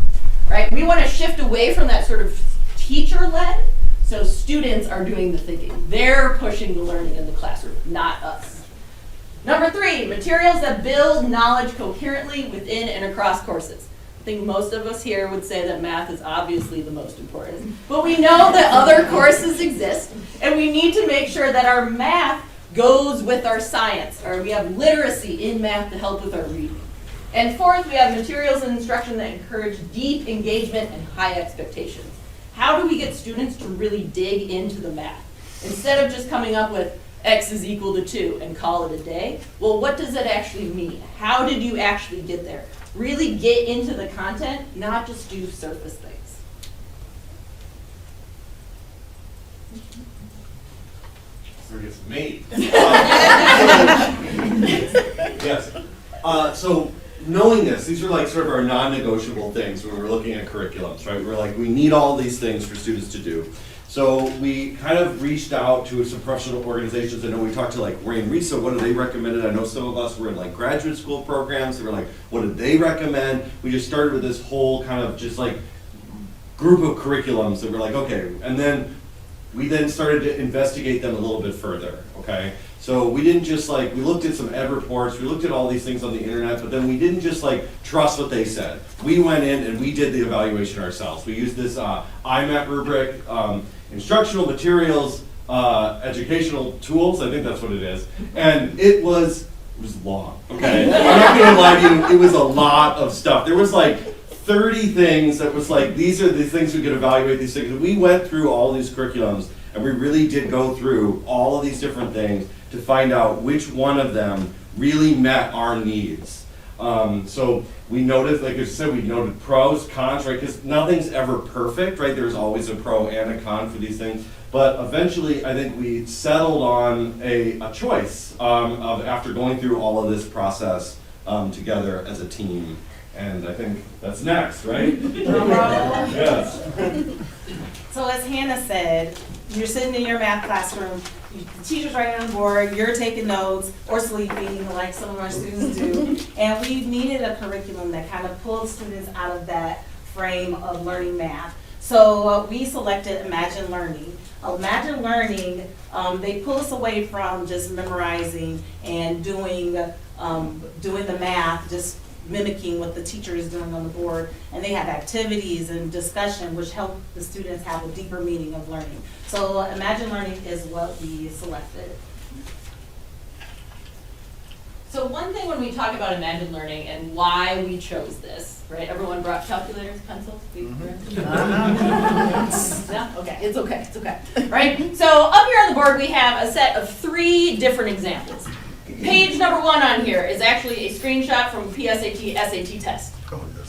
right? We want to shift away from that sort of teacher-led, so students are doing the thinking. They're pushing the learning in the classroom, not us. Number 3, materials that build knowledge coherently within and across courses. I think most of us here would say that math is obviously the most important, but we know that other courses exist, and we need to make sure that our math goes with our science, or we have literacy in math to help with our reading. And 4th, we have materials and instruction that encourage deep engagement and high expectations. How do we get students to really dig into the math? Instead of just coming up with x is equal to 2 and call it a day, well, what does it actually mean? How did you actually get there? Really get into the content, not just do surface things. It's me. Yes. So knowing this, these are like sort of our non-negotiable things when we're looking at curriculums, right? We're like, we need all these things for students to do. So we kind of reached out to some professional organizations. I know we talked to like Ray and Risa, what do they recommend? I know some of us were in like graduate school programs. They were like, what did they recommend? We just started with this whole kind of just like group of curriculums that were like, okay. And then we then started to investigate them a little bit further, okay? So we didn't just like, we looked at some ed reports, we looked at all these things on the internet, but then we didn't just like trust what they said. We went in and we did the evaluation ourselves. We used this IMAT rubric, instructional materials, educational tools, I think that's what it is. And it was long, okay? I'm not gonna lie to you, it was a lot of stuff. There was like 30 things that was like, these are the things we could evaluate these things. We went through all these curriculums and we really did go through all of these different things to find out which one of them really met our needs. So we noticed, like I said, we noted pros, cons, right? Because nothing's ever perfect, right? There's always a pro and a con for these things. But eventually, I think we settled on a choice of after going through all of this process together as a team. And I think that's next, right? Yes. So as Hannah said, you're sitting in your math classroom, the teacher's writing on the board, you're taking notes or sleeping like some of our students do. And we needed a curriculum that kind of pulled students out of that frame of learning math. So we selected Imagine Learning. Imagine Learning, they pull us away from just memorizing and doing the math, just mimicking what the teacher is doing on the board, and they have activities and discussion which help the students have a deeper meaning of learning. So Imagine Learning is what we selected. So one thing when we talk about Imagine Learning and why we chose this, right? Everyone brought calculators, pencils? No? Okay, it's okay, it's okay. Right? So up here on the board we have a set of 3 different examples. Page number 1 on here is actually a screenshot from a PSAT SAT test.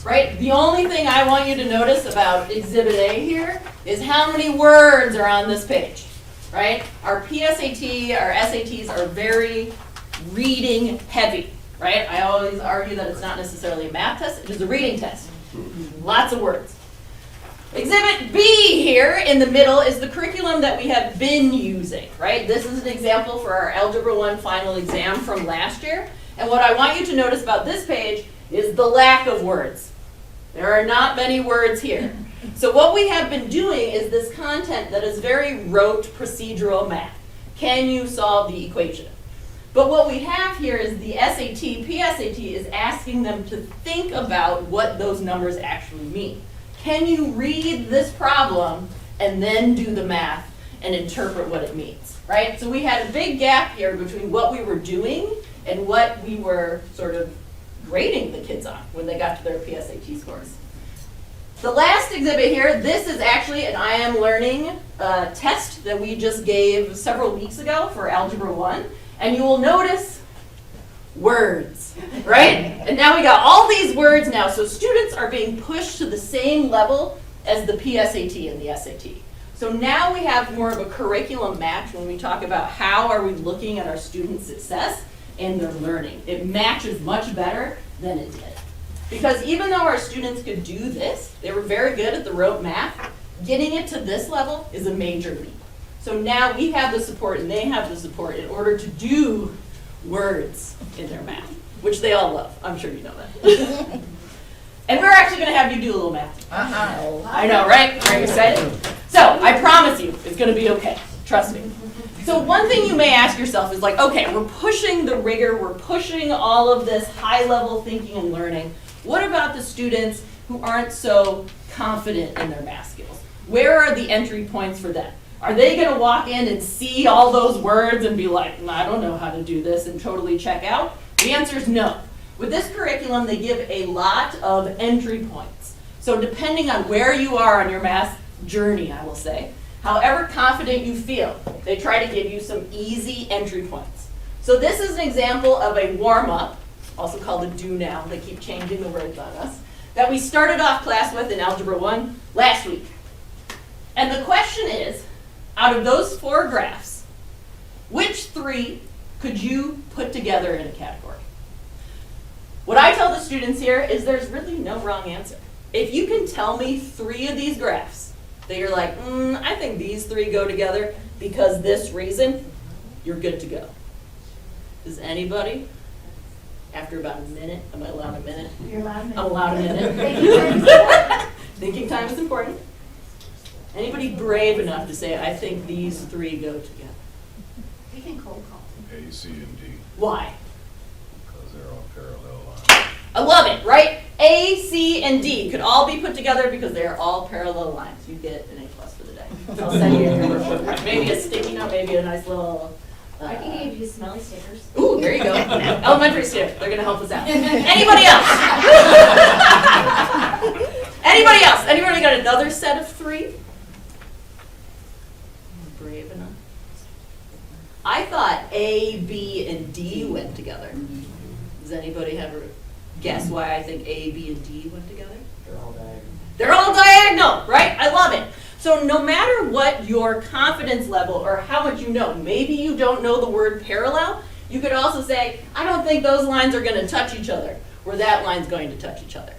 Right? The only thing I want you to notice about Exhibit A here is how many words are on this page. Right? Our PSAT, our SATs are very reading heavy. Right? I always argue that it's not necessarily a math test, it is a reading test. Lots of words. Exhibit B here in the middle is the curriculum that we have been using, right? This is an example for our Algebra 1 final exam from last year. And what I want you to notice about this page is the lack of words. There are not many words here. So what we have been doing is this content that is very rote procedural math. Can you solve the equation? But what we have here is the SAT, PSAT is asking them to think about what those numbers actually mean. Can you read this problem and then do the math and interpret what it means, right? So we had a big gap here between what we were doing and what we were sort of grading the kids on when they got to their PSAT scores. The last exhibit here, this is actually an I Am Learning test that we just gave several weeks ago for Algebra 1. And you will notice words, right? And now we got all these words now, so students are being pushed to the same level as the PSAT and the SAT. So now we have more of a curriculum match when we talk about how are we looking at our students' success and their learning. It matches much better than it did. Because even though our students could do this, they were very good at the rote math, getting it to this level is a major leap. So now we have the support and they have the support in order to do words in their math, which they all love. I'm sure you know that. And we're actually going to have you do a little math. I know, right? Are you excited? So I promise you, it's going to be okay. Trust me. So one thing you may ask yourself is like, okay, we're pushing the rigor, we're pushing all of this high-level thinking and learning. What about the students who aren't so confident in their math skills? Where are the entry points for them? Are they gonna walk in and see all those words and be like, I don't know how to do this, and totally check out? The answer is no. With this curriculum, they give a lot of entry points. So depending on where you are on your math journey, I will say, however confident you feel, they try to give you some easy entry points. So this is an example of a warm-up, also called a do now, they keep changing the words on us, that we started off class with in Algebra 1 last week. And the question is, out of those 4 graphs, which 3 could you put together in a category? What I tell the students here is there's really no wrong answer. If you can tell me 3 of these graphs that you're like, I think these 3 go together because this reason, you're good to go. Does anybody? After about a minute, am I allowed a minute? You're allowed a minute. I'm allowed a minute. Thinking time is important. Thinking time is important. Anybody brave enough to say, I think these 3 go together? We can cold call. A, C, and D, Why? because they're all parallel lines. I love it, right? A, C, and D could all be put together because they are all parallel lines. You get an A+ for the day. I'll send you your report. Maybe a sticky note, maybe a nice little. I can give you smelly stickers. Ooh, there you go. Elementary student, they're gonna help us out. Anybody else? Anybody else? Anybody got another set of 3? Brave enough. I thought A, B, and D went together. Does anybody have a guess why I think A, B, and D went together? They're all diagonal. They're all diagonal, right? I love it. So no matter what your confidence level or how much you know, maybe you don't know the word parallel, you could also say, I don't think those lines are going to touch each other, or that line's going to touch each other.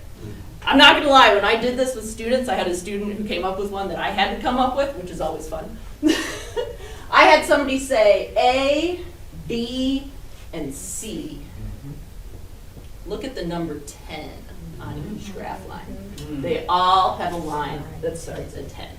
I'm not going to lie, when I did this with students, I had a student who came up with one that I had to come up with, which is always fun. I had somebody say A, B, and C. Look at the number 10 on each graph line. They all have a line that starts at 10.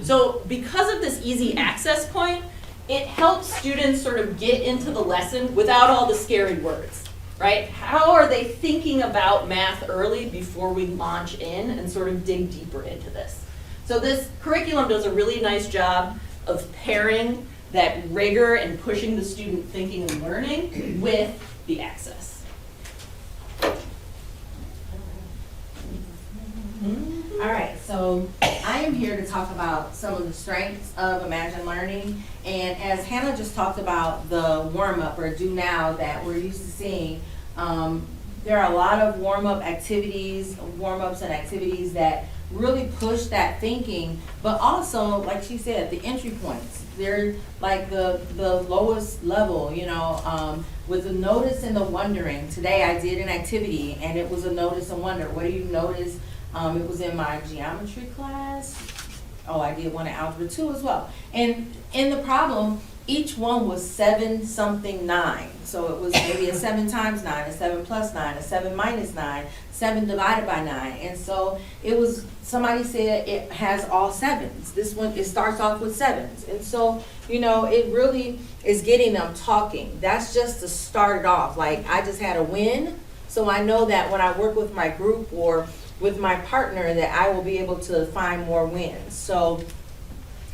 So because of this easy access point, it helps students sort of get into the lesson without all the scary words, right? How are they thinking about math early before we launch in and sort of dig deeper into this? So this curriculum does a really nice job of pairing that rigor and pushing the student thinking and learning with the access. All right, so I am here to talk about some of the strengths of Imagine Learning. And as Hannah just talked about the warm-up or do now that we're used to seeing, there are a lot of warm-ups and activities that really push that thinking, but also, like she said, the entry points. They're like the lowest level, you know, with the notice and the wondering. Today I did an activity and it was a notice and wonder. What do you notice? It was in my geometry class. Oh, I did one in Algebra 2 as well. And in the problem, each one was 7 something 9. So it was maybe a 7 times 9, a 7 plus 9, a 7 minus 9, 7 divided by 9. And so it was, somebody said it has all 7s. This one, it starts off with 7s. And so, you know, it really is getting them talking. That's just to start it off. Like, I just had a win. So I know that when I work with my group or with my partner that I will be able to find more wins. So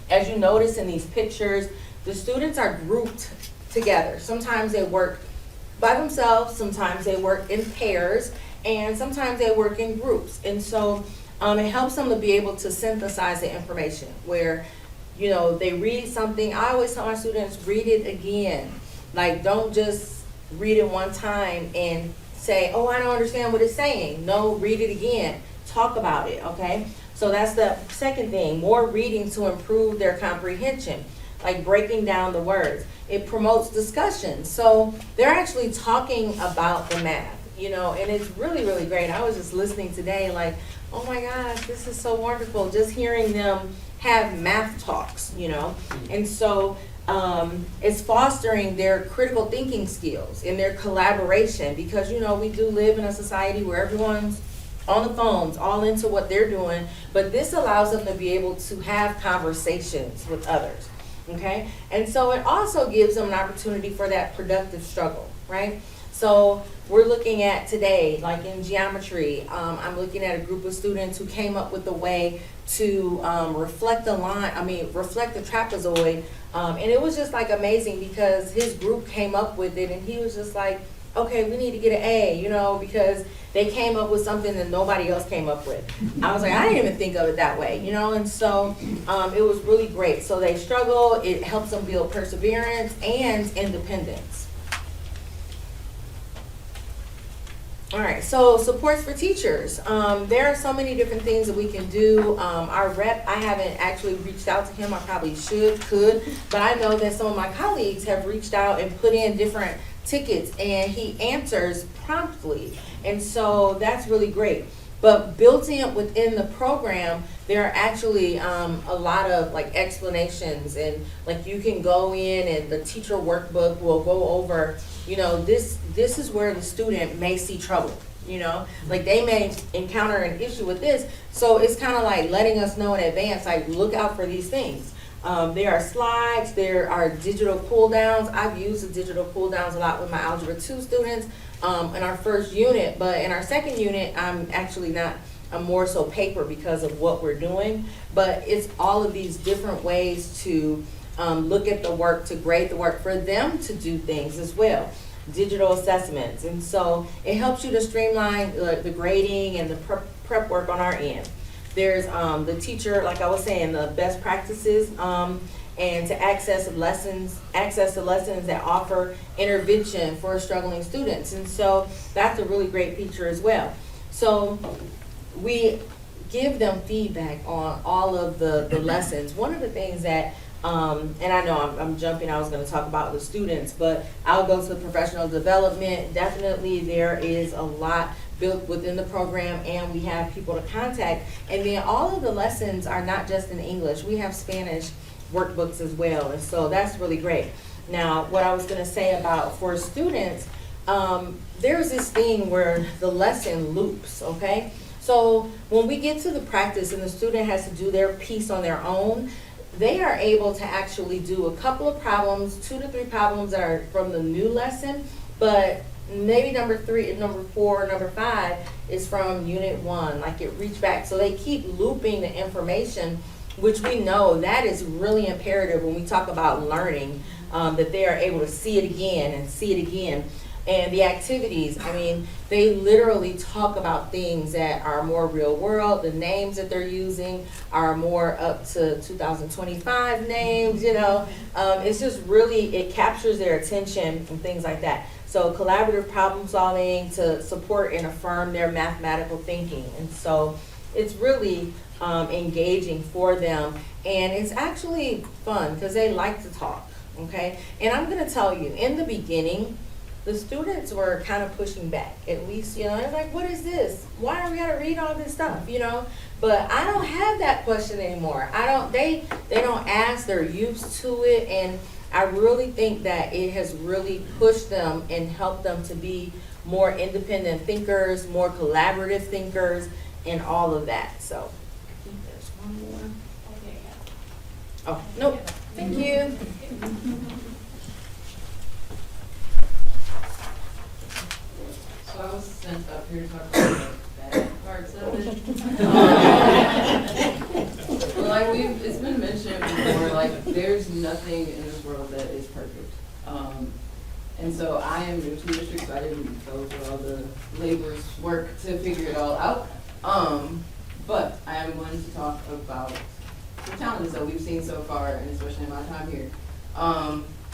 as you notice in these pictures, the students are grouped together. Sometimes they work by themselves, sometimes they work in pairs, and sometimes they work in groups. And so it helps them to be able to synthesize the information where, you know, they read something. I always tell my students, read it again. Like, don't just read it one time and say, oh, I don't understand what it's saying. No, read it again. Talk about it, okay? So that's the second thing, more reading to improve their comprehension, like breaking down the words. It promotes discussion. So they're actually talking about the math, you know, and it's really, really great. I was just listening today like, oh my gosh, this is so wonderful, just hearing them have math talks, you know. And so it's fostering their critical thinking skills and their collaboration because, you know, we do live in a society where everyone's on the phones, all into what they're doing, but this allows them to be able to have conversations with others. okay? And so it also gives them an opportunity for that productive struggle, right? So we're looking at today, like in geometry, I'm looking at a group of students who came up with a way to reflect the trapezoid, and it was just like amazing because his group came up with it, and he was just like, okay, we need to get an A, you know, because they came up with something that nobody else came up with. I was like, I didn't even think of it that way, you know, and so it was really great. So they struggle, it helps them build perseverance and independence. All right, so supports for teachers. There are so many different things that we can do. Our rep, I haven't actually reached out to him. I probably could, but I know that some of my colleagues have reached out and put in different tickets, and he answers promptly, and so that's really great. But built in within the program, there are actually a lot of like explanations, and like you can go in and the teacher workbook will go over, you know, this is where the student may see trouble, you know, like they may encounter an issue with this. So it's kind of like letting us know in advance, like look out for these things. There are slides, there are digital pull downs. I've used the digital pull downs a lot with my Algebra 2 students in our first unit, but in our second unit, I'm more so paper because of what we're doing. But it's all of these different ways to look at the work, to grade the work, for them to do things as well. Digital assessments, and so it helps you to streamline the grading and the prep work on our end. There's the teacher, like I was saying, the best practices, and to access the lessons that offer intervention for struggling students. And so that's a really great feature as well. So we give them feedback on all of the lessons. One of the things that, and I know I'm jumping, I was gonna talk about the students, but I'll go to the professional development. Definitely there is a lot built within the program, and we have people to contact. And then all of the lessons are not just in English. We have Spanish workbooks as well, and so that's really great. Now, what I was gonna say about for students, there's this thing where the lesson loops, okay? So when we get to the practice and the student has to do their piece on their own, they are able to actually do a couple of problems, 2 to 3 problems that are from the new lesson, but maybe number 3, number 4, number 5 is from unit 1, like it reached back. So they keep looping the information, which we know that is really imperative when we talk about learning, that they are able to see it again and see it again. And the activities, I mean, they literally talk about things that are more real world. The names that they're using are more up to 2025 names, you know. It's just really, it captures their attention and things like that. So collaborative problem solving to support and affirm their mathematical thinking. And so it's really engaging for them. And it's actually fun because they like to talk, okay? And I'm gonna tell you, in the beginning, the students were kind of pushing back, at least, you know, they're like, what is this? Why are we gonna read all this stuff, you know? But I don't have that question anymore. They don't ask, they're used to it, and I really think that it has really pushed them and helped them to be more independent thinkers, more collaborative thinkers, and all of that. So, I think there's one more. Oh, nope, thank you. So I was sent up here to talk about the bad parts of it. Well, like it's been mentioned before, like there's nothing in this world that is perfect. And so I am new to the district, so I didn't go through all the labor's work to figure it all out. But I am going to talk about the challenges that we've seen so far, and especially in my time here.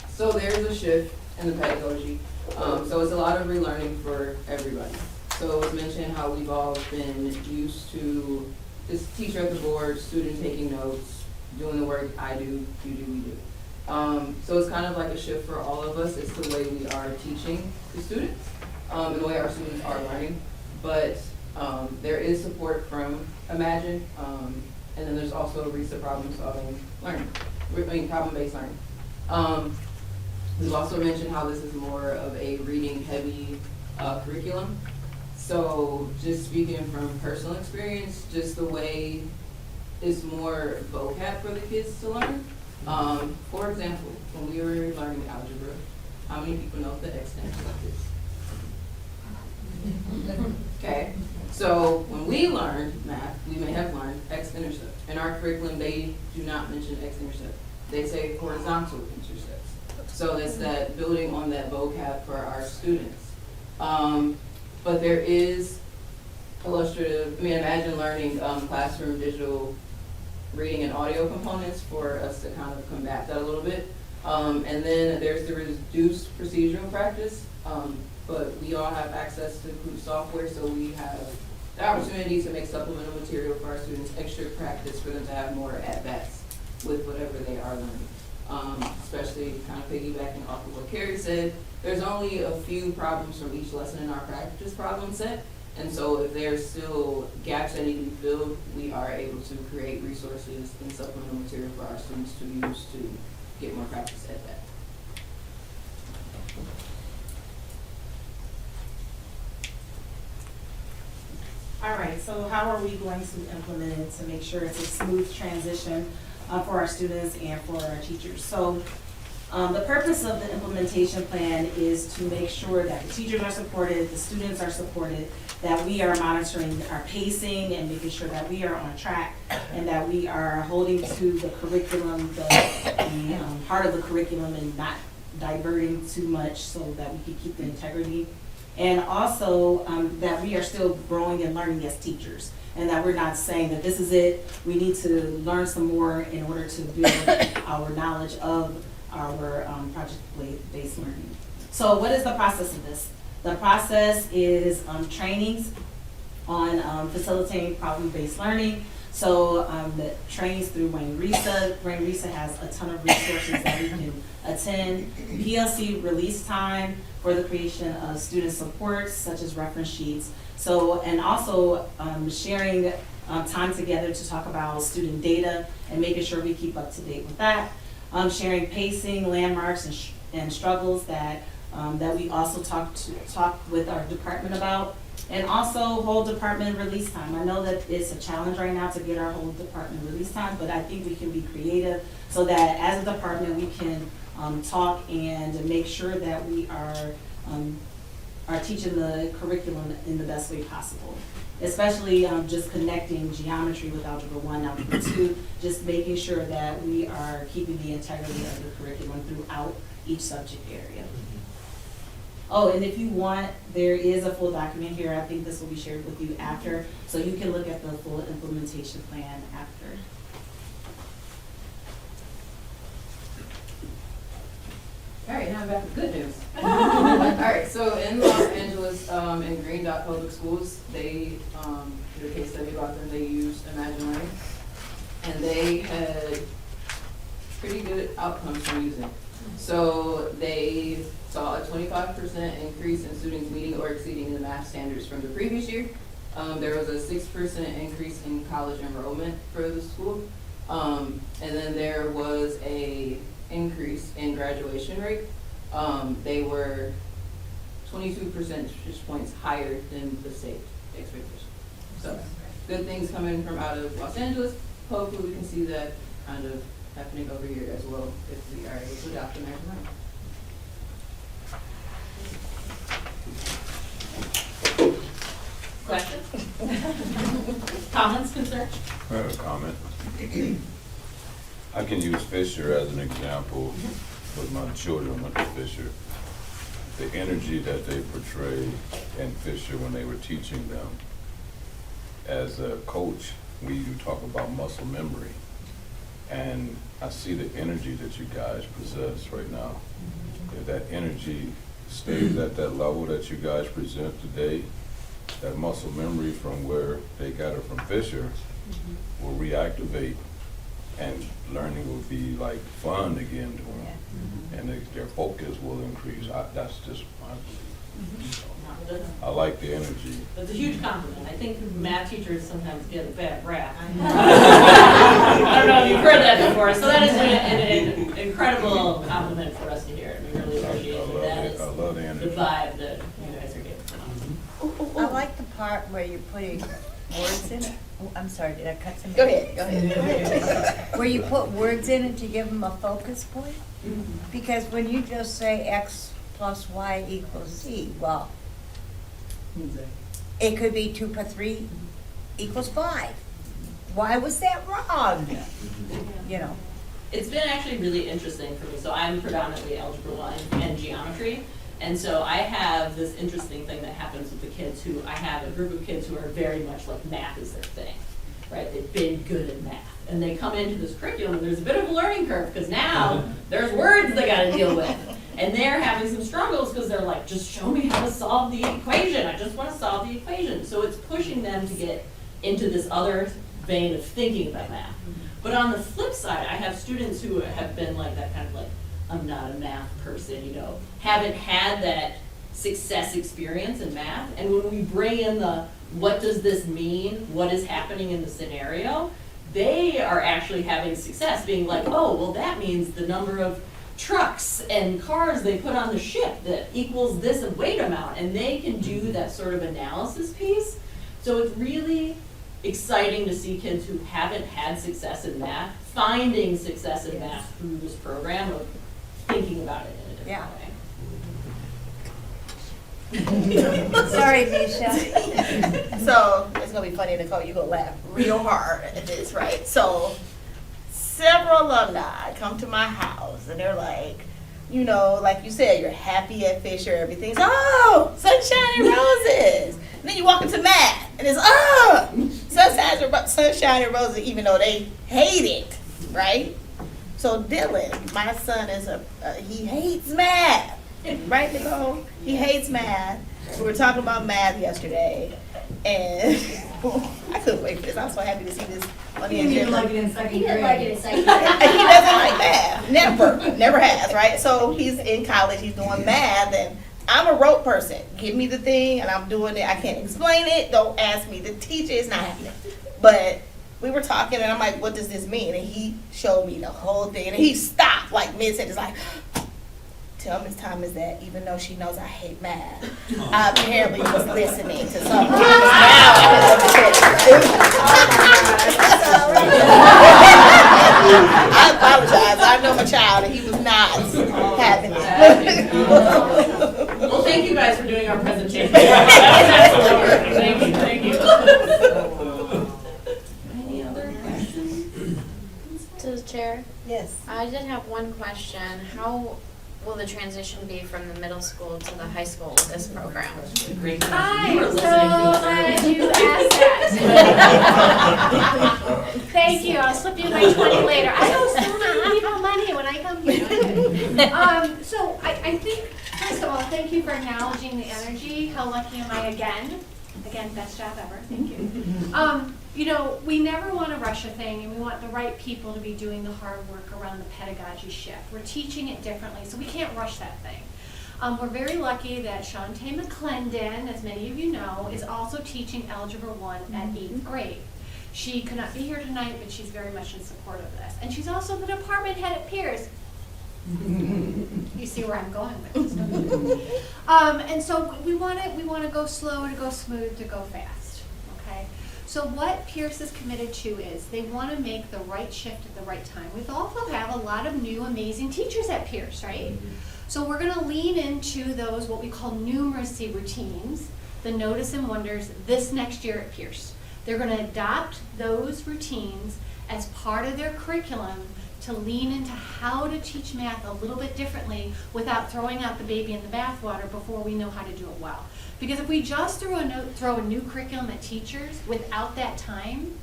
So there's a shift in the pedagogy. So it's a lot of relearning for everybody. So it was mentioned how we've all been used to this teacher at the board, student taking notes, doing the work I do, you do, we do. So it's kind of like a shift for all of us. It's the way we are teaching the students, and the way our students are learning. But there is support from Imagine, and then there's also RESA problem-solving learning, problem-based learning. We've also mentioned how this is more of a reading-heavy curriculum. So just speaking from personal experience, just the way it's more vocab for the kids to learn. For example, when we were learning algebra, how many people know what the x-intercept is? Okay, so when we learned math, we may have learned x-intercept. In our curriculum, they do not mention x-intercept. They say horizontal intercepts. So it's that building on that vocab for our students. But there is Imagine Learning classroom digital reading and audio components for us to kind of combat that a little bit. And then there's the reduced procedural practice, but we all have access to group software, so we have the opportunity to make supplemental material for our students, extra practice for them to have more at-bats with whatever they are learning. Especially kind of piggybacking off of what Carrie said, there's only a few problems from each lesson in our practice problem set. And so if there's still gaps that need to be filled, we are able to create resources and supplemental material for our students to use to get more practice at that. All right, so how are we going to implement it to make sure it's a smooth transition for our students and for our teachers? So the purpose of the implementation plan is to make sure that the teachers are supported, the students are supported, that we are monitoring our pacing and making sure that we are on track and that we are holding to the curriculum, the heart of the curriculum, and not diverting too much so that we can keep the integrity. And also that we are still growing and learning as teachers, and that we're not saying that this is it, we need to learn some more in order to build our knowledge of our project-based learning. So what is the process of this? The process is trainings on facilitating problem-based learning. So the trainings through Wayne Risa. Wayne Risa has a ton of resources that we can attend. PLC release time for the creation of student supports, such as reference sheets. So, and also sharing time together to talk about student data and making sure we keep up to date with that. Sharing pacing, landmarks, and struggles that we also talk with our department about. And also whole department release time. I know that it's a challenge right now to get our whole department release time, but I think we can be creative so that as a department we can talk and make sure that we are teaching the curriculum in the best way possible. Especially just connecting geometry with Algebra 1, Algebra 2, just making sure that we are keeping the integrity of the curriculum throughout each subject area. Oh, and if you want, there is a full document here. I think this will be shared with you after, so you can look at the full implementation plan after. All right, now I'm back with good news. All right, so in Los Angeles, in Green Dot Public Schools, they did a case study about them. They used Imagine Learning, and they had pretty good outcomes from using it. So they saw a 25% increase in students meeting or exceeding the math standards from the previous year. There was a 6% increase in college enrollment for the school. And then there was a increase in graduation rate. They were 22 percentage points higher than the state expectation. So good things coming from out of Los Angeles. Hopefully we can see that kind of happening over here as well if we are able to adopt Imagine Learning. Questions? Comments, concerns? I have a comment. I can use Fisher as an example with my children went to Fisher. The energy that they portrayed in Fisher when they were teaching them. As a coach, we talk about muscle memory. And I see the energy that you guys possess right now. If that energy stays at that level that you guys present today, that muscle memory from where they got it from Fisher will reactivate, and learning will be like fun again to them, and their focus will increase. That's just my belief. I like the energy. That's a huge compliment. I think math teachers sometimes get a bad rap. I don't know if you've heard that before, so that is an incredible compliment for us to hear, and we really appreciate it. That is I love the energy. the vibe that you guys are getting. I like the part where you're putting words in it. Oh, I'm sorry, did I cut something? Go ahead. Where you put words in it to give them a focus point? Because when you just say X plus Y equals Z, well, it could be 2 plus 3 equals 5. Why was that wrong? You know. It's been actually really interesting for me. So I'm predominantly Algebra 1 and Geometry. And so I have this interesting thing that happens with the kids who, I have a group of kids who are very much like math is their thing, right? They've been good at math. And they come into this curriculum and there's a bit of a learning curve because now there's words they gotta deal with. And they're having some struggles because they're like, just show me how to solve the equation. I just want to solve the equation. So it's pushing them to get into this other vein of thinking about math. But on the flip side, I have students who have been like that kind of like, I'm not a math person, you know, haven't had that success experience in math. And when we bring in the, what does this mean? What is happening in the scenario? They are actually having success being like, oh, well, that means the number of trucks and cars they put on the ship that equals this weight amount. And they can do that sort of analysis piece. So it's really exciting to see kids who haven't had success in math finding success in math through this program of thinking about it in a different way. Sorry, Misha. So it's gonna be funny, Nicole, you're gonna laugh real hard at this, right? So several alumni come to my house and they're like, you know, like you said, you're happy at Fisher, everything's, oh, sunshine and roses. And then you walk into math and it's, oh, sunshine and roses, even though they hate it, right? So Dylan, my son is he hates math, right, Nicole? He hates math. We were talking about math yesterday, and I couldn't wait for this. I was so happy to see this on the agenda. He didn't like it in second grade. He doesn't like math. Never has, right? So he's in college, he's doing math, and I'm a rote person. Give me the thing, and I'm doing it. I can't explain it. Don't ask me to teach it. It's not happening. But we were talking, and I'm like, what does this mean? And he showed me the whole thing, and he stopped like mid-sentence, like, tell Miss Thomas that even though she knows I hate math, I apparently was listening to something. I apologize. I know my child, and he was not having it. Well, thank you guys for doing our presentation. Thank you, thank you. Any other questions? To the chair? Yes. I did have one question. How will the transition be from the middle school to the high school with this program? Great. Hi, so glad you asked that. Thank you, I'll slip you my 20 later. I owe so many people money when I come here. So I think, first of all, thank you for acknowledging the energy. How lucky am I again? Again, best job ever, thank you. You know, we never want to rush a thing, and we want the right people to be doing the hard work around the pedagogy shift. We're teaching it differently, so we can't rush that thing. We're very lucky that Shantae McClendon, as many of you know, is also teaching Algebra 1 at 8th grade. She could not be here tonight, but she's very much in support of this. And she's also the department head at Pierce. You see where I'm going with this, don't you? And so we want to go slow, to go smooth, to go fast, okay? So what Pierce is committed to is they want to make the right shift at the right time. We also have a lot of new amazing teachers at Pierce, right? So we're going to lean into those, what we call numeracy routines, the notice and wonders, this next year at Pierce. They're going to adopt those routines as part of their curriculum to lean into how to teach math a little bit differently without throwing out the baby in the bathwater before we know how to do it well. Because if we just throw a new curriculum at teachers without that time,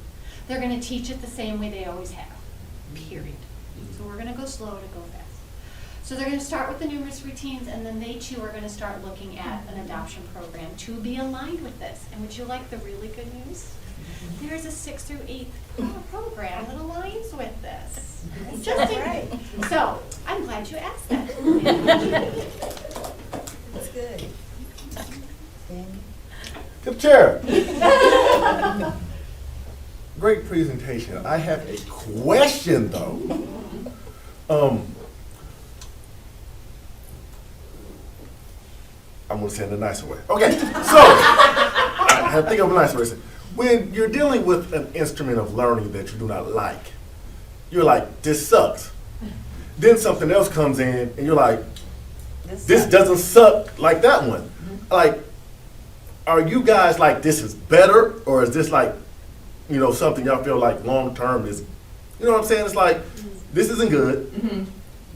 they're going to teach it the same way they always have, period. So we're going to go slow to go fast. So they're going to start with the numerous routines, and then they too are going to start looking at an adoption program to be aligned with this. And would you like the really good news? There is a 6th through 8th program that aligns with this. Just right. So I'm glad you asked that. That's good. Good chair. Great presentation. I have a question though. I'm gonna say it in a nicer way. Okay, so I think of a nicer way. when you're dealing with an instrument of learning that you do not like, you're like, this sucks. Then something else comes in and you're like, this doesn't suck like that one. Like, are you guys like, this is better, or is this like, you know, something y'all feel like long term is, you know what I'm saying? It's like, this isn't good,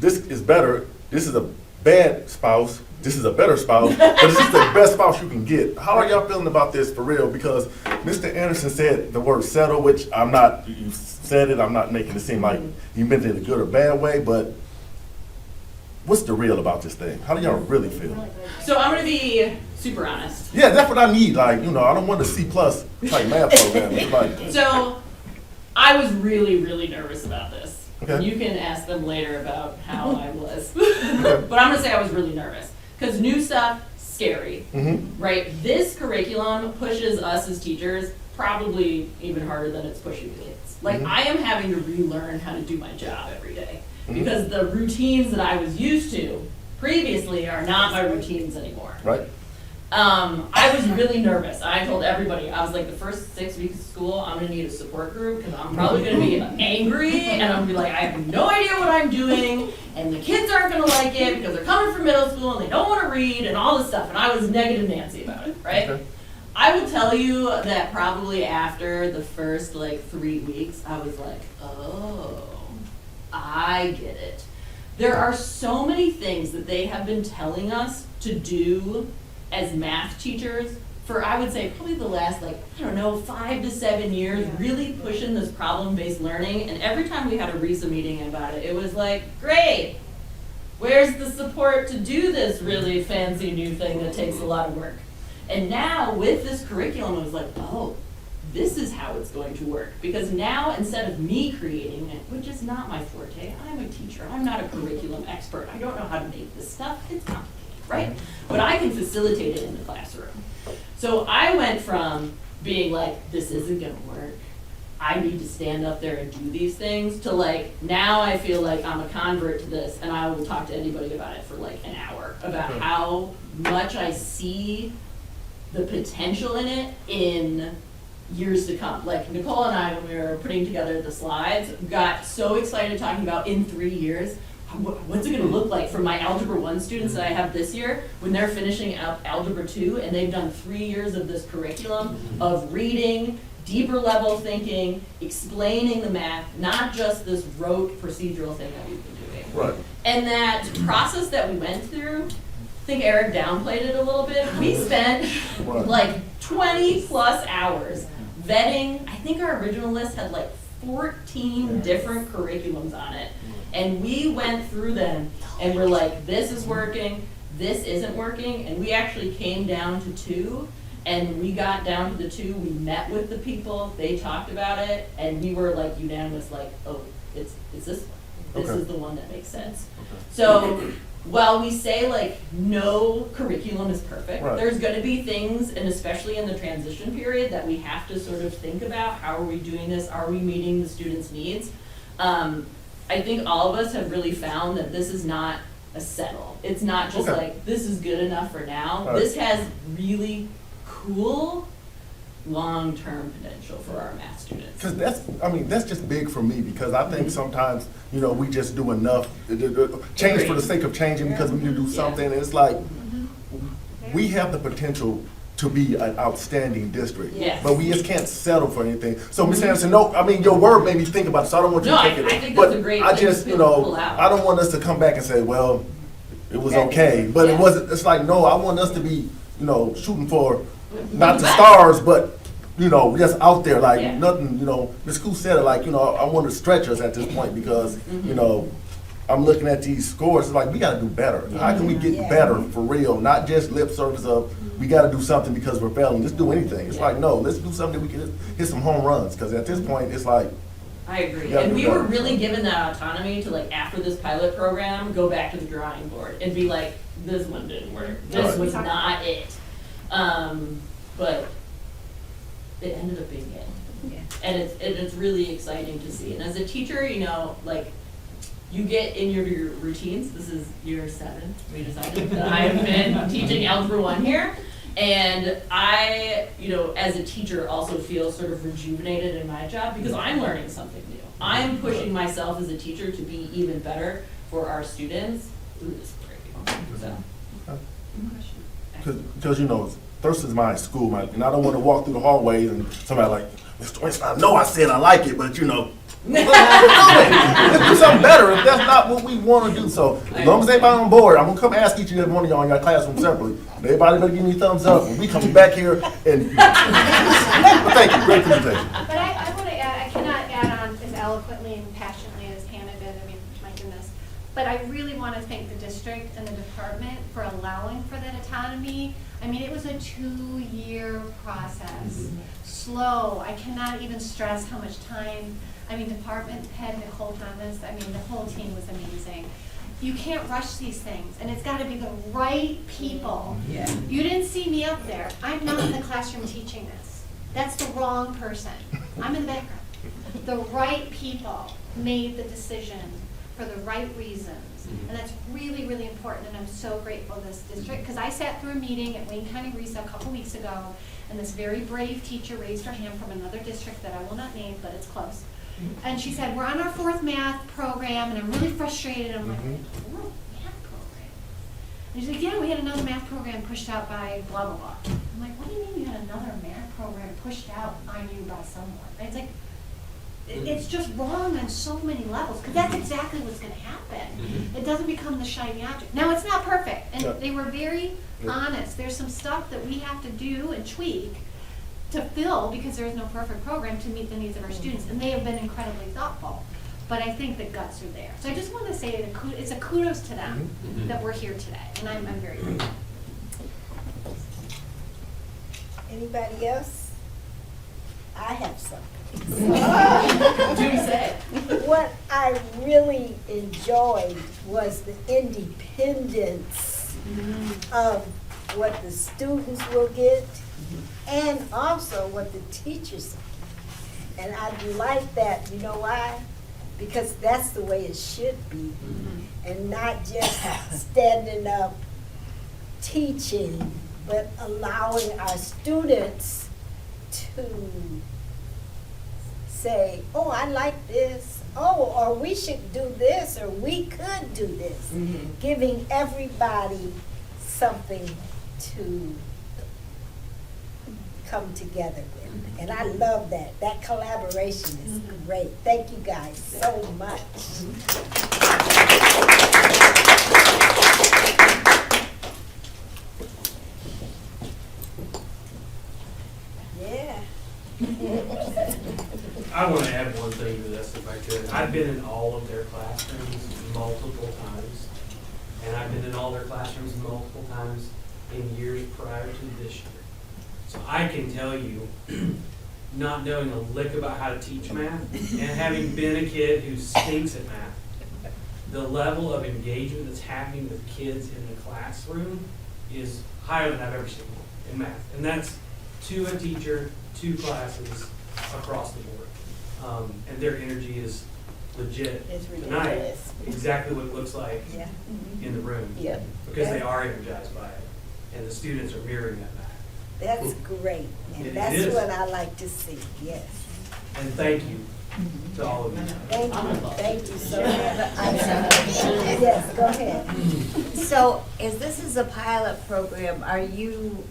this is better, this is a bad spouse, this is a better spouse, but it's just the best spouse you can get. How are y'all feeling about this for real? Because Mr. Anderson said the word settle, which I'm not, you said it, I'm not making it seem like you meant it in a good or bad way, but what's the real about this thing? How do y'all really feel? So I'm gonna be super honest. Yeah, that's what I need. Like, you know, I don't want a C+ type math program. It's like, So I was really, really nervous about this. Okay. You can ask them later about how I was. But I'm gonna say I was really nervous. Because new stuff, scary, right? This curriculum pushes us as teachers probably even harder than it's pushing the kids. Like, I am having to relearn how to do my job every day. Because the routines that I was used to previously are not my routines anymore. right? I was really nervous. I told everybody, I was like, the first 6 weeks of school, I'm gonna need a support group because I'm probably gonna be angry and I'm gonna be like, I have no idea what I'm doing, and the kids aren't gonna like it because they're coming from middle school and they don't wanna read and all this stuff. And I was negative Nancy about it, right? Okay. I will tell you that probably after the first like 3 weeks, I was like, oh, I get it. There are so many things that they have been telling us to do as math teachers for, I would say, probably the last, like, I don't know, 5 to 7 years, really pushing this problem-based learning. And every time we had a RESA meeting about it, it was like, great, where's the support to do this really fancy new thing that takes a lot of work? And now with this curriculum, I was like, oh, this is how it's going to work. Because now, instead of me creating it, which is not my forte, I'm a teacher, I'm not a curriculum expert, I don't know how to make this stuff, it's complicated, right? But I can facilitate it in the classroom. So I went from being like, this isn't gonna work, I need to stand up there and do these things, to like, now I feel like I'm a convert to this, and I will talk to anybody about it for like an hour, about how much I see the potential in it in years to come. Like Nicole and I, when we were putting together the slides, got so excited talking about in 3 years, what's it gonna look like for my Algebra 1 students that I have this year when they're finishing Algebra 2 and they've done 3 years of this curriculum of reading, deeper level thinking, explaining the math, not just this rote procedural thing that we've been doing. Right. And that process that we went through, I think Eric downplayed it a little bit. We spent like 20 plus hours vetting. I think our original list had like 14 different curriculums on it. And we went through them and we're like, this is working, this isn't working. And we actually came down to 2. And we got down to the 2, we met with the people, they talked about it, and we were like unanimous, like, oh, it's this one. This is the one that makes sense. So while we say like no curriculum is perfect, there's gonna be things, and especially in the transition period, that we have to sort of think about, how are we doing this, are we meeting the students' needs? I think all of us have really found that this is not a settle. It's not just like, this is good enough for now. This has really cool long-term potential for our math students. Because that's just big for me, because I think sometimes, you know, we just do enough, change for the sake of changing because we need to do something. And it's like, we have the potential to be an outstanding district, but we just can't settle for anything. So Ms. Anderson, no, I mean, your word made me think about it, so I don't want you to take it. I think that's a great I just, you know, I don't want us to come back and say, well, it was okay, but it wasn't. It's like, no, I want us to be, you know, shooting for not the stars, but, you know, just out there, like nothing, you know, Ms. Koo said it, like, you know, I want to stretch us at this point because, you know, I'm looking at these scores, it's like, we gotta do better. How can we get better for real? Not just lip service of, we gotta do something because we're failing. Let's do anything. It's like, no, let's do something that we can hit some home runs, because at this point, it's like, I agree. And we were really given that autonomy to, like, after this pilot program, go back to the drawing board and be like, this one didn't work. This was not it. But it ended up being it. And it's really exciting to see. And as a teacher, you know, like, you get in your routines. This is year 7. We decided that I have been teaching Algebra 1 here. And I, as a teacher, also feel sort of rejuvenated in my job because I'm learning something new. I'm pushing myself as a teacher to be even better for our students. Ooh, this is great. So. Because Thurston's my school, and I don't want to walk through the hallways and somebody like, Mr. Winston, I know I said I like it, but let's do something better if that's not what we want to do. So as long as everybody on board, I'm gonna come ask each and every one of y'all in your classroom separately. Everybody better give me a thumbs up, and we coming back here and. But thank you, great presentation. But I want to add, I cannot add on as eloquently and passionately as Hannah did, I mean, my goodness. But I really want to thank the district and the department for allowing for that autonomy. I mean, it was a 2-year process, slow. I cannot even stress how much time, department head Nicole Thomas, the whole team was amazing. You can't rush these things, and it's got to be the right people. Yeah. You didn't see me up there. I'm not in the classroom teaching this. That's the wrong person. I'm in the background. The right people made the decision for the right reasons. And that's really, really important, and I'm so grateful to this district, because I sat through a meeting at Wayne County RESA a couple weeks ago, and this very brave teacher raised her hand from another district that I will not name, but it's close. And she said, we're on our 4th math program, and I'm really frustrated. I'm like, 4th math program? And she said, yeah, we had another math program pushed out by blah, blah, blah. I'm like, what do you mean you had another math program pushed out on you by someone? And it's like, it's just wrong on so many levels, because that's exactly what's going to happen. It doesn't become the shiny object. Now, it's not perfect, and they were very honest. There's some stuff that we have to do and tweak to fill, because there is no perfect program to meet the needs of our students, and they have been incredibly thoughtful. But I think the guts are there. So I just want to say that it's a kudos to them that we're here today, and I'm very grateful. Anybody else? I have something. Do say. What I really enjoyed was the independence of what the students will get and also what the teachers get. And I like that. You know why? Because that's the way it should be. And not just standing up teaching, but allowing our students to say, oh, I like this, oh, or we should do this, or we could do this. Giving everybody something to come together with. And I love that. That collaboration is great. Thank you guys so much. Yeah. I want to add one thing to this if I could. I've been in all of their classrooms multiple times, and I've been in all their classrooms multiple times in years prior to this year. So I can tell you, not knowing a lick about how to teach math, and having been a kid who stinks at math, the level of engagement that's happening with kids in the classroom is higher than I've ever seen in math. And that's to a teacher, 2 classes across the board. And their energy is legit tonight, exactly what it looks like in the room. Because they are energized by it, and the students are mirroring that back. That's great, and that's what I like to see, yes. And thank you to all of you. Thank you so much. Yes, go ahead. So, as this is a pilot program, are you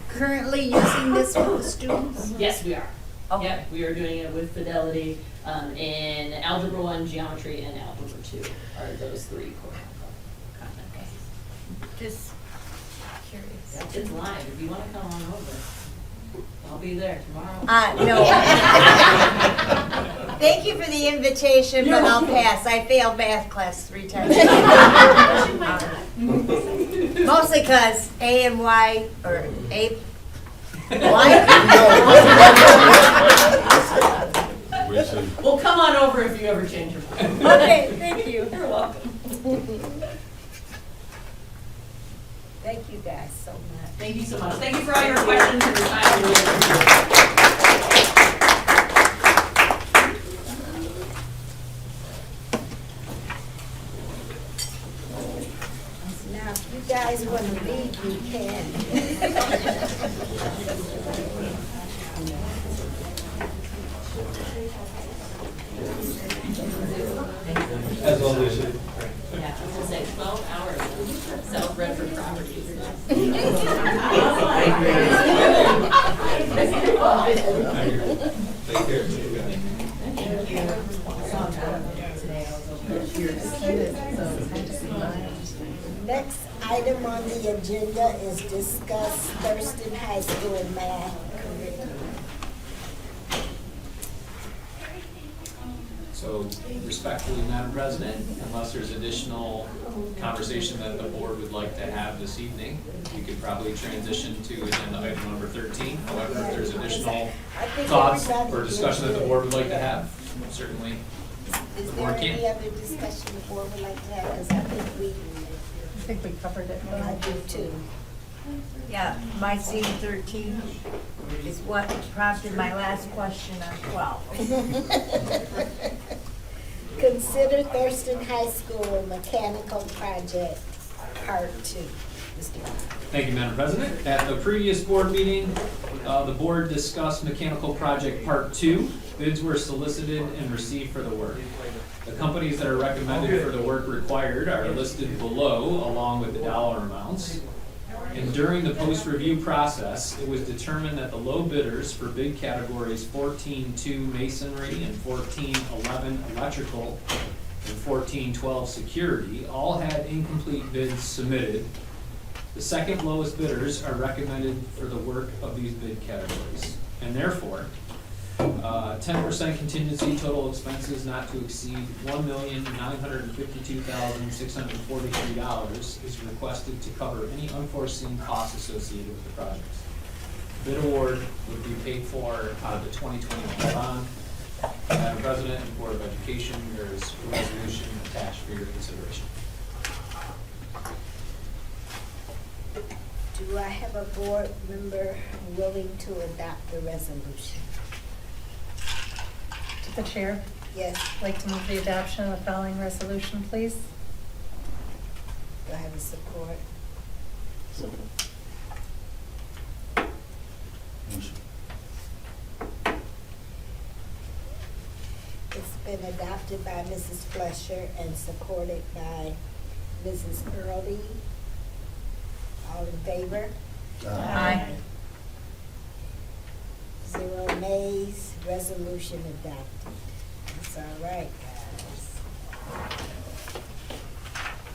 currently using this with the students? Yes, we are. Okay. Yep, we are doing it with Fidelity in Algebra 1, Geometry, and Algebra 2 are those 3 core content classes. Just curious. It's live. If you want to come on over, I'll be there tomorrow. No. Thank you for the invitation, but I'll pass. I failed math class 3 times. Mostly because A and Y, or A. Well, come on over if you ever change your mind. Okay, thank you. You're welcome. Thank you guys so much. Thank you so much. Thank you for all your questions and your time. Now if you guys want to leave, you can. As well we should. Yeah, I was gonna say 12 hours of South Redford properties. Take care. Next item on the agenda is discuss Thurston High School math curriculum. So respectfully, Madam President, unless there's additional conversation that the board would like to have this evening, we could probably transition to agenda item number 13. However, if there's additional thoughts or discussion that the board would like to have, certainly Is the there board any can. other discussion the board would like to have? Because I think we covered it. I do too. Yeah, my C13 is what prompted my last question on 12. Consider Thurston High School mechanical project, part 2. Mr. Brown. Thank you, Madam President. At the previous board meeting, the board discussed mechanical project part 2. Bids were solicited and received for the work. The companies that are recommended for the work required are listed below, along with the dollar amounts. And during the post-review process, it was determined that the low bidders for bid categories 14-2 masonry and 14-11 electrical and 14-12 security all had incomplete bids submitted. The second lowest bidders are recommended for the work of these bid categories. And therefore, 10% contingency total expenses not to exceed $1,952,643 is requested to cover any unforeseen costs associated with the projects. Bid award would be paid for out of the 2021 bond. Madam President and Board of Education, there is a resolution attached for your consideration. Do I have a board member willing to adopt the resolution? To the chair. Yes. I'd like to move the adoption of the following resolution, please. Do I have a support? It's been adopted by Mrs. Fletcher and supported by Mrs. Early. All in favor? Aye. 0 nays, resolution adopted. That's all right, guys.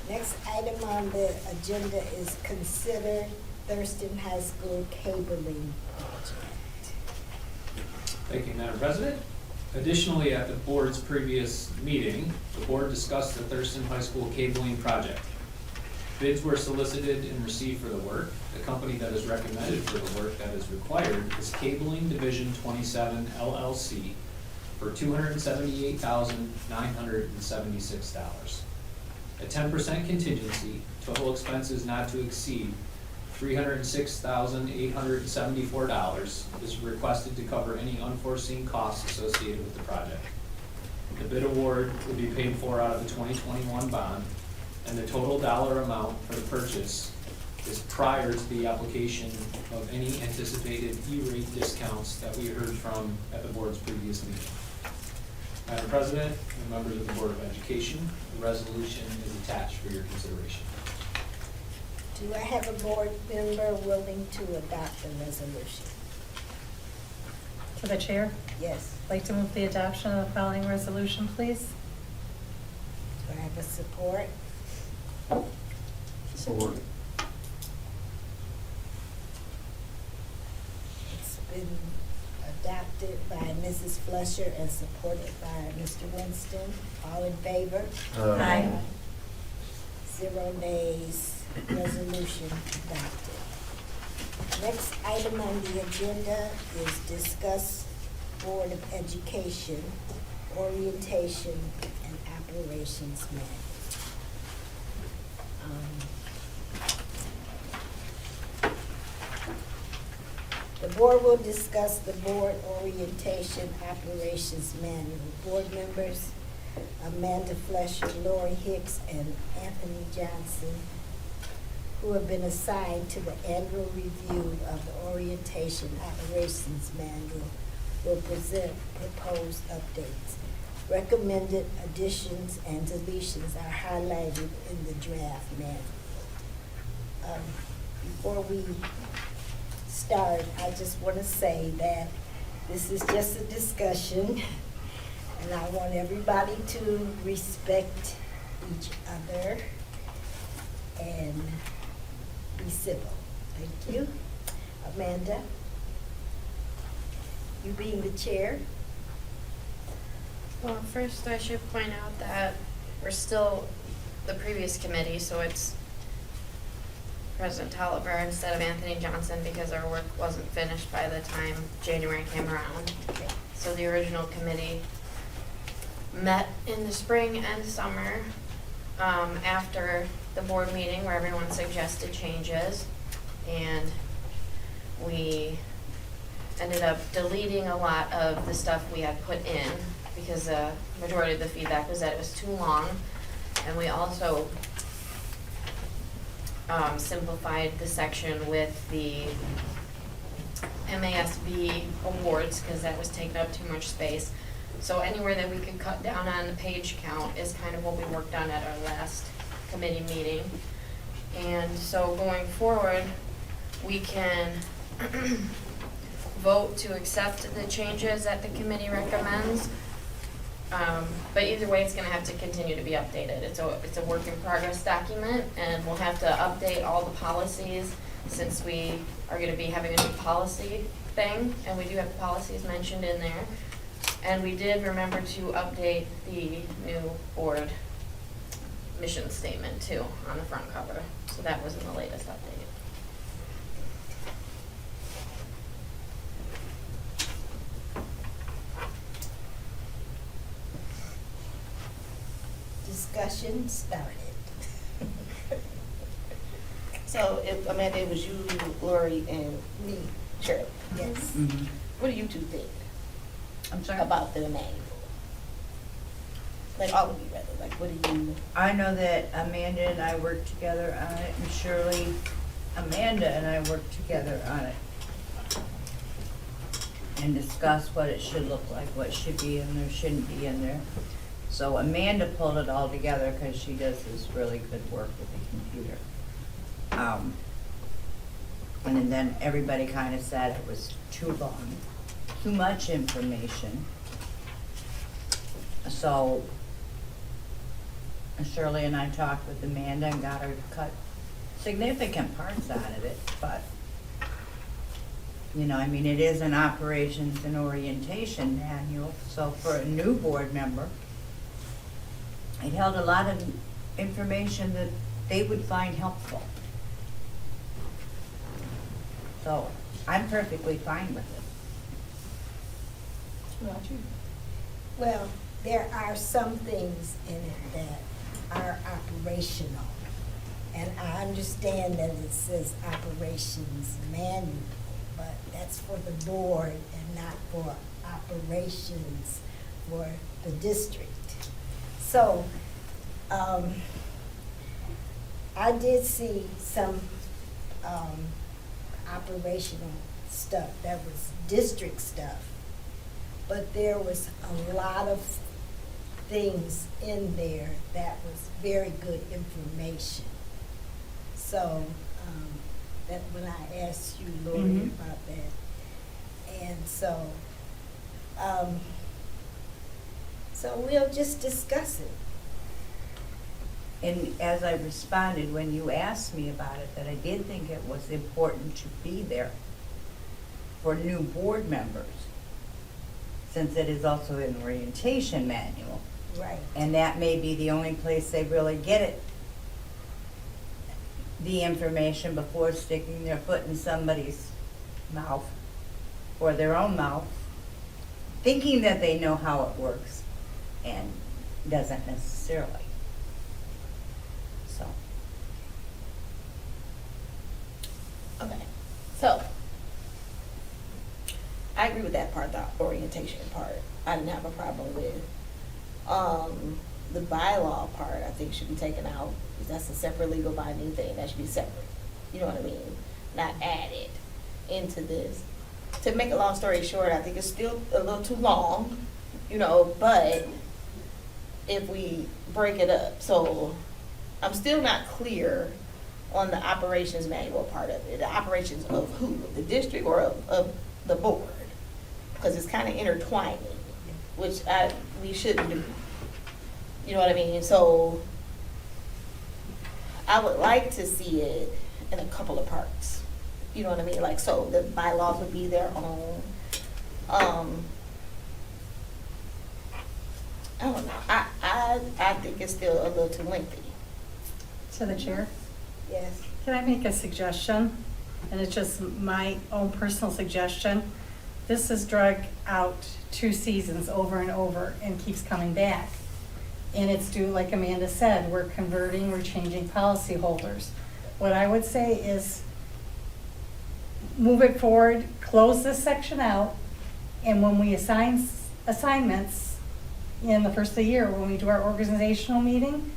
Next item on the agenda is consider Thurston High School cabling project. Thank you, Madam President. Additionally, at the board's previous meeting, the board discussed the Thurston High School cabling project. Bids were solicited and received for the work. The company that is recommended for the work that is required is Cabling Division 27 LLC for $278,976. A 10% contingency, total expenses not to exceed $306,874 is requested to cover any unforeseen costs associated with the project. The bid award will be paid for out of the 2021 bond, and the total dollar amount for the purchase is prior to the application of any anticipated E-rate discounts that we heard from at the board's previous meeting. Madam President and members of the Board of Education, the resolution is attached for your consideration. Do I have a board member willing to adopt the resolution? To the chair. Yes. I'd like to move the adoption of the following resolution, please. Do I have a support? Support. It's been adopted by Mrs. Fletcher and supported by Mr. Winston. All in favor? Aye. 0 nays, resolution adopted. Next item on the agenda is discuss Board of Education orientation and operations manual. The board will discuss the board orientation operations manual. Board members Amanda Fletcher, Lori Hicks, and Anthony Johnson who have been assigned to the annual review of the Orientation Operations Manual will present proposed updates. Recommended additions and deletions are highlighted in the draft manual. Before we start, I just want to say that this is just a discussion, and I want everybody to respect each other and be civil. Thank you. Amanda, you being the chair. Well, first I should point out that we're still the previous committee, so it's President Tolliver instead of Anthony Johnson because our work wasn't finished by the time January came around. So the original committee met in the spring and summer after the board meeting where everyone suggested changes, and we ended up deleting a lot of the stuff we had put in because the majority of the feedback was that it was too long, and we also simplified the section with the MASB awards because that was taking up too much space. So anywhere that we could cut down on the page count is kind of what we worked on at our last committee meeting. And so going forward, we can vote to accept the changes that the committee recommends. But either way, it's gonna have to continue to be updated. It's a work in progress document, and we'll have to update all the policies since we are gonna be having a new policy thing, and we do have the policies mentioned in there. And we did remember to update the new board mission statement too on the front cover. So that was in the latest update. Discussion started. So if, Amanda, it was you, Lori, and Me. Shirley. Yes. What do you two think I'm sorry? about the manual? Like all of you rather, like what do you? I know that Amanda and I worked together on it, and Shirley, Amanda and I worked together on it. And discussed what it should look like, what should be in there, shouldn't be in there. So Amanda pulled it all together because she does this really good work with the computer. And then everybody kind of said it was too long, too much information. So Shirley and I talked with Amanda and got her to cut significant parts out of it, but you know, I mean, it is an operations and orientation manual, so for a new board member, it held a lot of information that they would find helpful. So I'm perfectly fine with it. What about you? Well, there are some things in it that are operational. And I understand that it says operations manual, but that's for the board and not for operations for the district. So, I did see some, operational stuff that was district stuff, but there was a lot of things in there that was very good information. So, that when I asked you, Lori, about that, and so, so we'll just discuss it. And as I responded when you asked me about it, that I did think it was important to be there for new board members, since it is also an orientation manual. Right. And that may be the only place they really get it, the information before sticking their foot in somebody's mouth or their own mouth, thinking that they know how it works and doesn't necessarily. So. Okay, so I agree with that part, the orientation part. I didn't have a problem with. the bylaw part, I think should be taken out. That's a separate legal binding thing, that should be separate, you know what I mean? Not added into this. To make a long story short, I think it's still a little too long, you know, but if we break it up, so I'm still not clear on the operations manual part of it, the operations of who, the district or of the board? Because it's kind of intertwining, which we shouldn't do. You know what I mean? So I would like to see it in a couple of parts. You know what I mean? Like, so the bylaws would be their own. I don't know. I think it's still a little too lengthy. To the chair? Yes. Can I make a suggestion? And it's just my own personal suggestion. This is drug out 2 seasons over and over and keeps coming back. And it's due, like Amanda said, we're converting, we're changing policy holders. What I would say is move it forward, close this section out, and when we assign assignments in the first of the year, when we do our organizational meeting,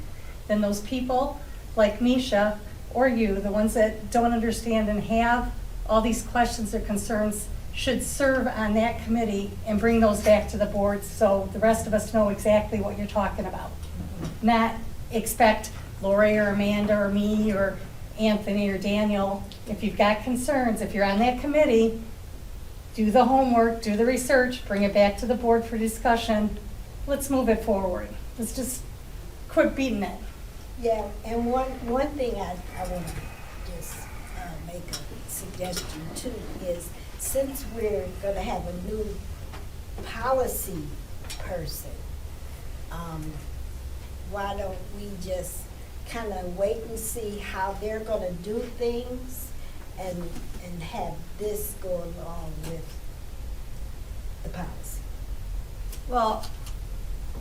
then those people like Misha or you, the ones that don't understand and have all these questions or concerns, should serve on that committee and bring those back to the board so the rest of us know exactly what you're talking about. Not expect Lori or Amanda or me or Anthony or Daniel. If you've got concerns, if you're on that committee, do the homework, do the research, bring it back to the board for discussion. Let's move it forward. Let's just quit beating it. Yeah, and one thing I want to just make a suggestion too is, since we're going to have a new policy person, why don't we just kind of wait and see how they're going to do things and have this go along with the policy? Well,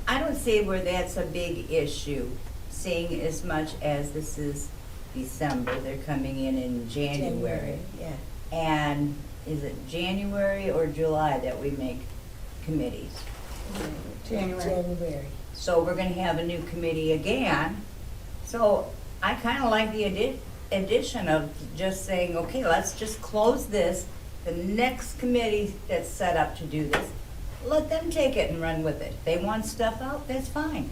I don't see where that's a big issue, seeing as much as this is December, they're coming in January. Yeah. And is it January or July that we make committees? January. So we're gonna have a new committee again. So I kinda like the addition of just saying, okay, let's just close this. The next committee that's set up to do this, let them take it and run with it. They want stuff out, that's fine.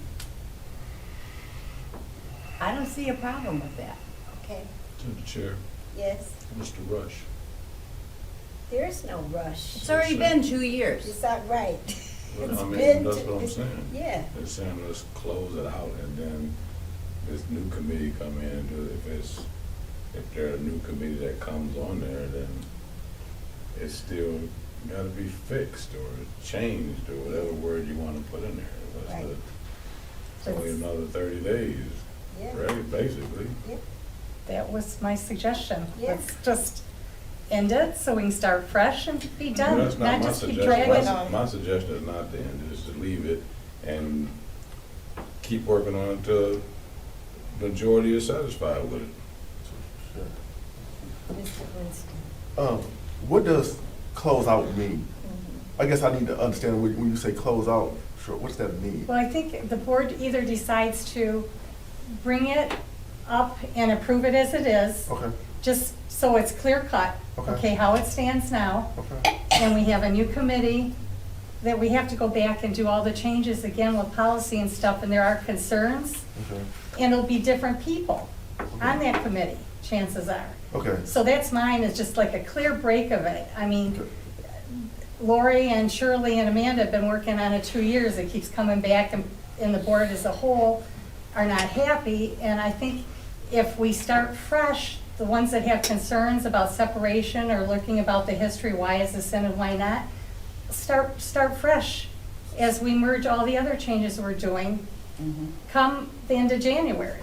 I don't see a problem with that. Okay. To the chair, Yes. Mr. Rush. There's no rush. It's already been 2 years. It's not right. Well, It's I mean, been that's to- what I'm it's- saying. Yeah. They're saying let's close it out and then this new committee come in and do it. If there's a new committee that comes on there, then it's still gotta be fixed or changed or whatever word you wanna put in there. That's Right. It's only another 30 days, Yeah. right, basically. That was my suggestion. Yeah. Let's just end it so we can start fresh and be done, That's not not my just keep suggestion. dragging. My suggestion is not to end it, is to leave it and keep working on it until the majority is satisfied with it. Mr. Winston. What does close out mean? I guess I need to understand when you say close out, sure, what does that mean? Well, I think the board either decides to bring it up and approve it as it is, Okay, just so it's clear cut, Okay. okay, how it stands now. okay. And we have a new committee that we have to go back and do all the changes again with policy and stuff, and there are concerns. Okay. And it'll be different people on that committee, chances are. Okay. So that's mine, is just like a clear break of it. I mean, Lori and Shirley and Amanda have been working on it 2 years. It keeps coming back, and the board as a whole are not happy. And I think if we start fresh, the ones that have concerns about separation or looking about the history, why is this in and why not, start fresh as we merge all the other changes we're doing come the end of January.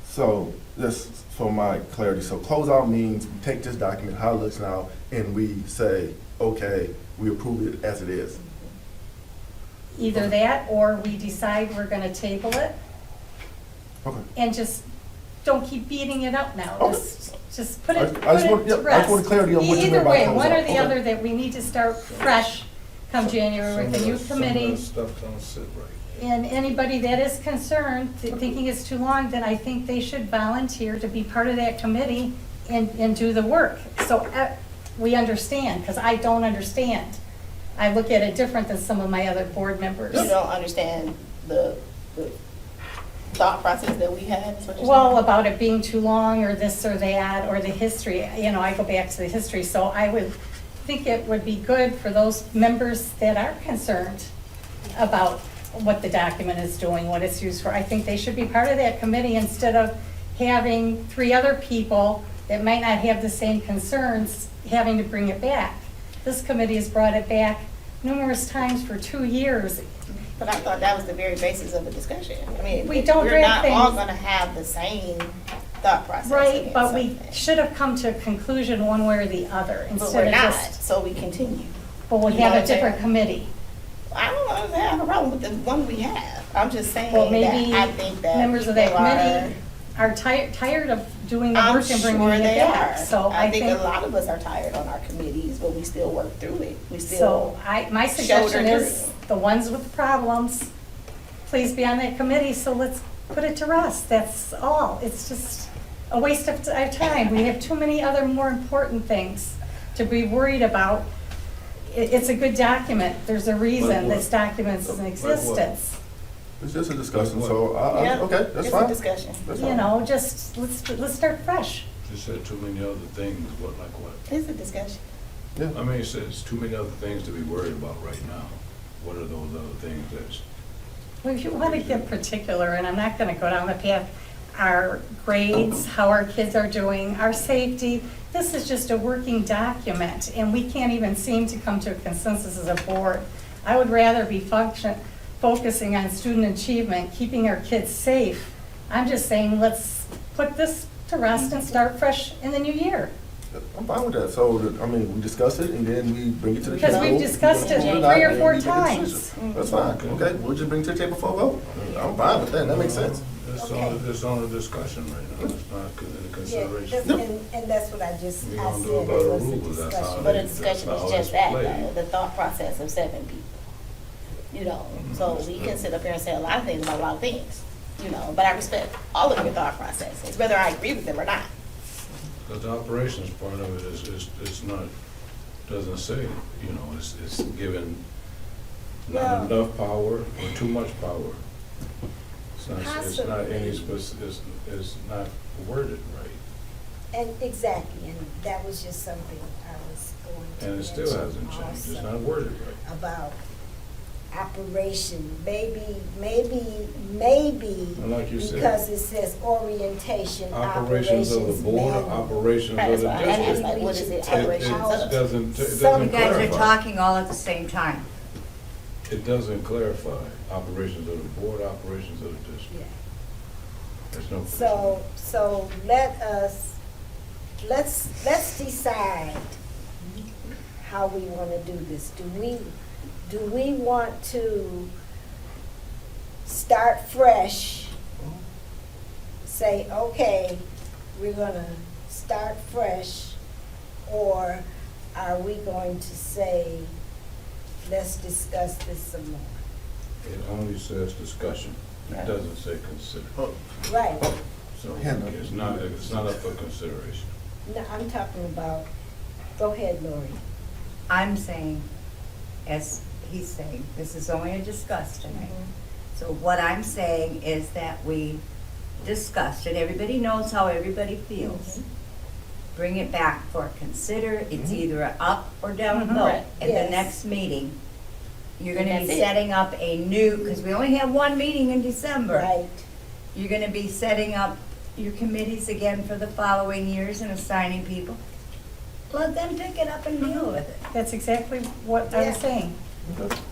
So, just for my clarity, so close out means we take this document, how it looks now, and we say, okay, we approve it as it is. Either that, or we decide we're gonna table it Okay. and just don't keep beating it up now. Okay. Just put I it, just put want- it yeah, to I rest. just want clarity on what you Either meant by way, close one or out. the Okay. other, that we need to start fresh come January with a new Some of committee. that stuff don't sit right. And anybody that is concerned, thinking it's too long, then I think they should volunteer to be part of that committee and do the work. So we understand, because I don't understand. I look at it different than some of my other board members. You don't understand the thought process that we had, is what you're Well, saying? about it being too long, or this or that, or the history, you know, I go back to the history, so I would think it would be good for those members that are concerned about what the document is doing, what it's used for. I think they should be part of that committee instead of having 3 other people that might not have the same concerns having to bring it back. This committee has brought it back numerous times for 2 years. But I thought that was the very basis of the discussion. I mean, We don't we're drag not all things. gonna have the same thought process. Right, in but we something. should have come to a conclusion one way or the other But instead we're of not, just, so we continue. but we You know have what a I'm saying? different committee. I don't have a problem with the one we have. I'm just saying Well, maybe that I think that members of that people committee are tired of doing the I'm work and bringing sure it they back. are. So I think a lot of us are tired on our committees, but we still work through it. We So still my suggestion shoulder is, the ones with the problems, please be on that committee, so let's put it to rest. That's all. It's just a waste of our time. We have too many other more important things to be worried about. It's a good document. There's a reason what? this document's in Like what? existence. It's just a discussion, so, Yeah, okay, that's it's fine. a discussion. That's You fine. know, just, let's start fresh. You said too many other things, what, like what? It's a discussion. I mean, it says too many other things to be worried about right now. What are those other things that's? Well, if you want to get particular, and I'm not going to go down the path, our grades, how our kids are doing, our safety, this is just a working document, and we can't even seem to come to a consensus as a board. I would rather be focusing on student achievement, keeping our kids safe. I'm just saying, let's put this to rest and start fresh in the new year. I'm fine with that. So, I mean, we discuss it and then we bring it to the table. Because we've discussed it Or 3 not, or and 4 we make a times. decision. That's fine, okay, we'll just bring it to the table for a vote. I'm fine with that, that makes sense. It's on a discussion right now, it's not in Yeah, consideration. and that's what I just, We I gonna said, do it about the was a rules, that's how discussion. But a discussion That's is how just it's that, played. though, the thought process of 7 people. You know, so we can sit up here and say a lot of things about a lot of things, you know, but I respect all of your thought processes, whether I agree with them or not. Because the operations part of it is not, doesn't say, you know, it's given not enough power or too much power. It's not any it's not worded right. And exactly, and that was just something I was going to And it still mention hasn't changed, it's also not worded right. about operation, maybe, And like you said, because it says orientation, operations of the board, manual. operations of the That's why I asked, district. like, what is it, It operations of? doesn't, it Some You doesn't guys are clarify. talking all at the same time. It doesn't clarify operations of the board, operations of the district. There's no. So let's decide how we wanna do this. Do we want to start fresh? Say, okay, we're gonna start fresh, or are we going to say, let's discuss this some more? It only says discussion, Yeah. it doesn't say consider. Right, So it's not up for consideration. no, I'm talking about, go ahead, Lori. I'm saying, as he's saying, this is only a discuss tonight. So what I'm saying is that we discussed, and everybody knows how everybody feels. Bring it back for consider, it's either a up or down vote. Right. At Yes. the next meeting, you're gonna be That's it. setting up a new, because we only have one meeting in December. Right, You're gonna be setting up your committees again for the following years and assigning people. Let them pick it up and deal with it. That's exactly what I was Yeah. saying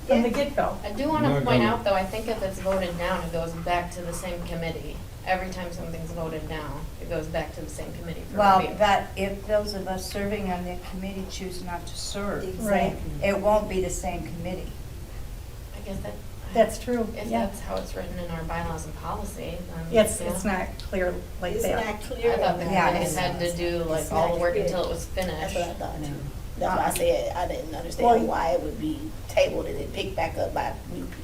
from the get-go. I do want Not to point gonna- out, though, I think if it's voted down, it goes back to the same committee. Every time something's voted down, it goes back to the same committee for Well, review. but if those of us serving on that committee choose not to serve, Right. it won't be the same committee. I guess that. That's true, If yeah. that's how it's written in our bylaws and policy, then. It's yeah. not clear like it's that. not clear. I thought the on Yeah, committees that. had to do It's like all not the work clear. until it was That's finished. what I thought too. That's why I said I didn't Well, understand why it would be tabled and then picked back up by new people.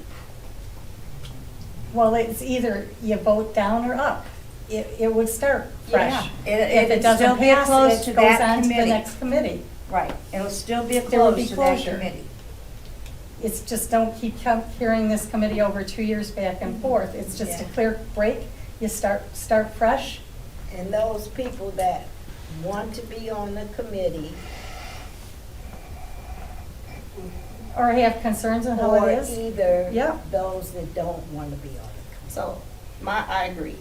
Well, it's either you vote down or up. It would start fresh. Yeah. If it It'd still doesn't be pass, closed it to goes that on to the committee. next committee. Right, it'll still be There will be closed to that closure. committee. It's just, don't keep hearing this committee over 2 years back and forth. It's just a Yeah. clear break. You start fresh. And those people that want to be on the committee, Or have concerns on how or it is. either Yeah. those that don't want to be on the So, I agree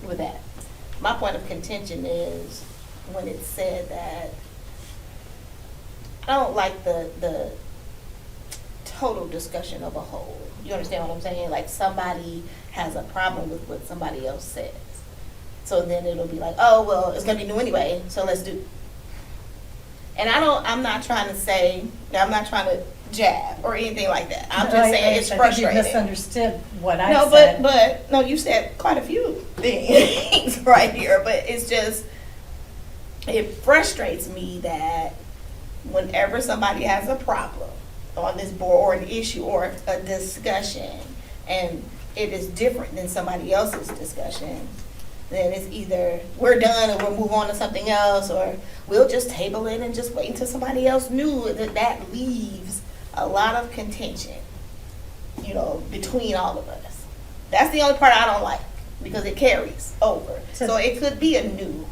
with that. My point of contention is when it said that, I don't like the total discussion of a whole. You understand what I'm saying? Like somebody has a problem with what somebody else says. So then it'll be like, oh, well, it's gonna be new anyway, so let's do it. And I'm not trying to say, I'm not trying to jab or anything like that. I'm just saying it's I think frustrating. you misunderstood what I No, said. but no, you said quite a few things right here, but it's just, it frustrates me that whenever somebody has a problem on this board or an issue or a discussion, and it is different than somebody else's discussion, then it's either we're done and we'll move on to something else, or we'll just table it and just wait until somebody else knew. That leaves a lot of contention, between all of us. That's the only part I don't like, because it carries over. So it could be a new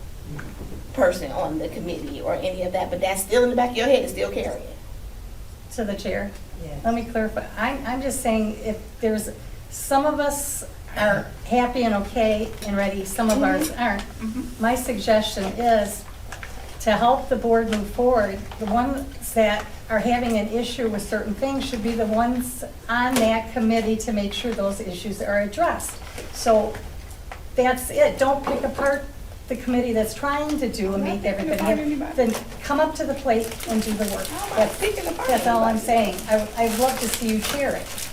person on the committee or any of that, but that's still in the back of your head, it's still carrying. To the chair. Yeah. Let me clarify. I'm just saying, if there's, some of us are happy and okay and ready, some of ours aren't. My suggestion is to help the board move forward, the ones that are having an issue with certain things should be the ones on that committee to make sure those issues are addressed. So that's it. Don't pick apart the committee that's trying to do and make everybody happy. Then come up to the plate and do the work. That's all I'm saying. I'd love to see you chair it.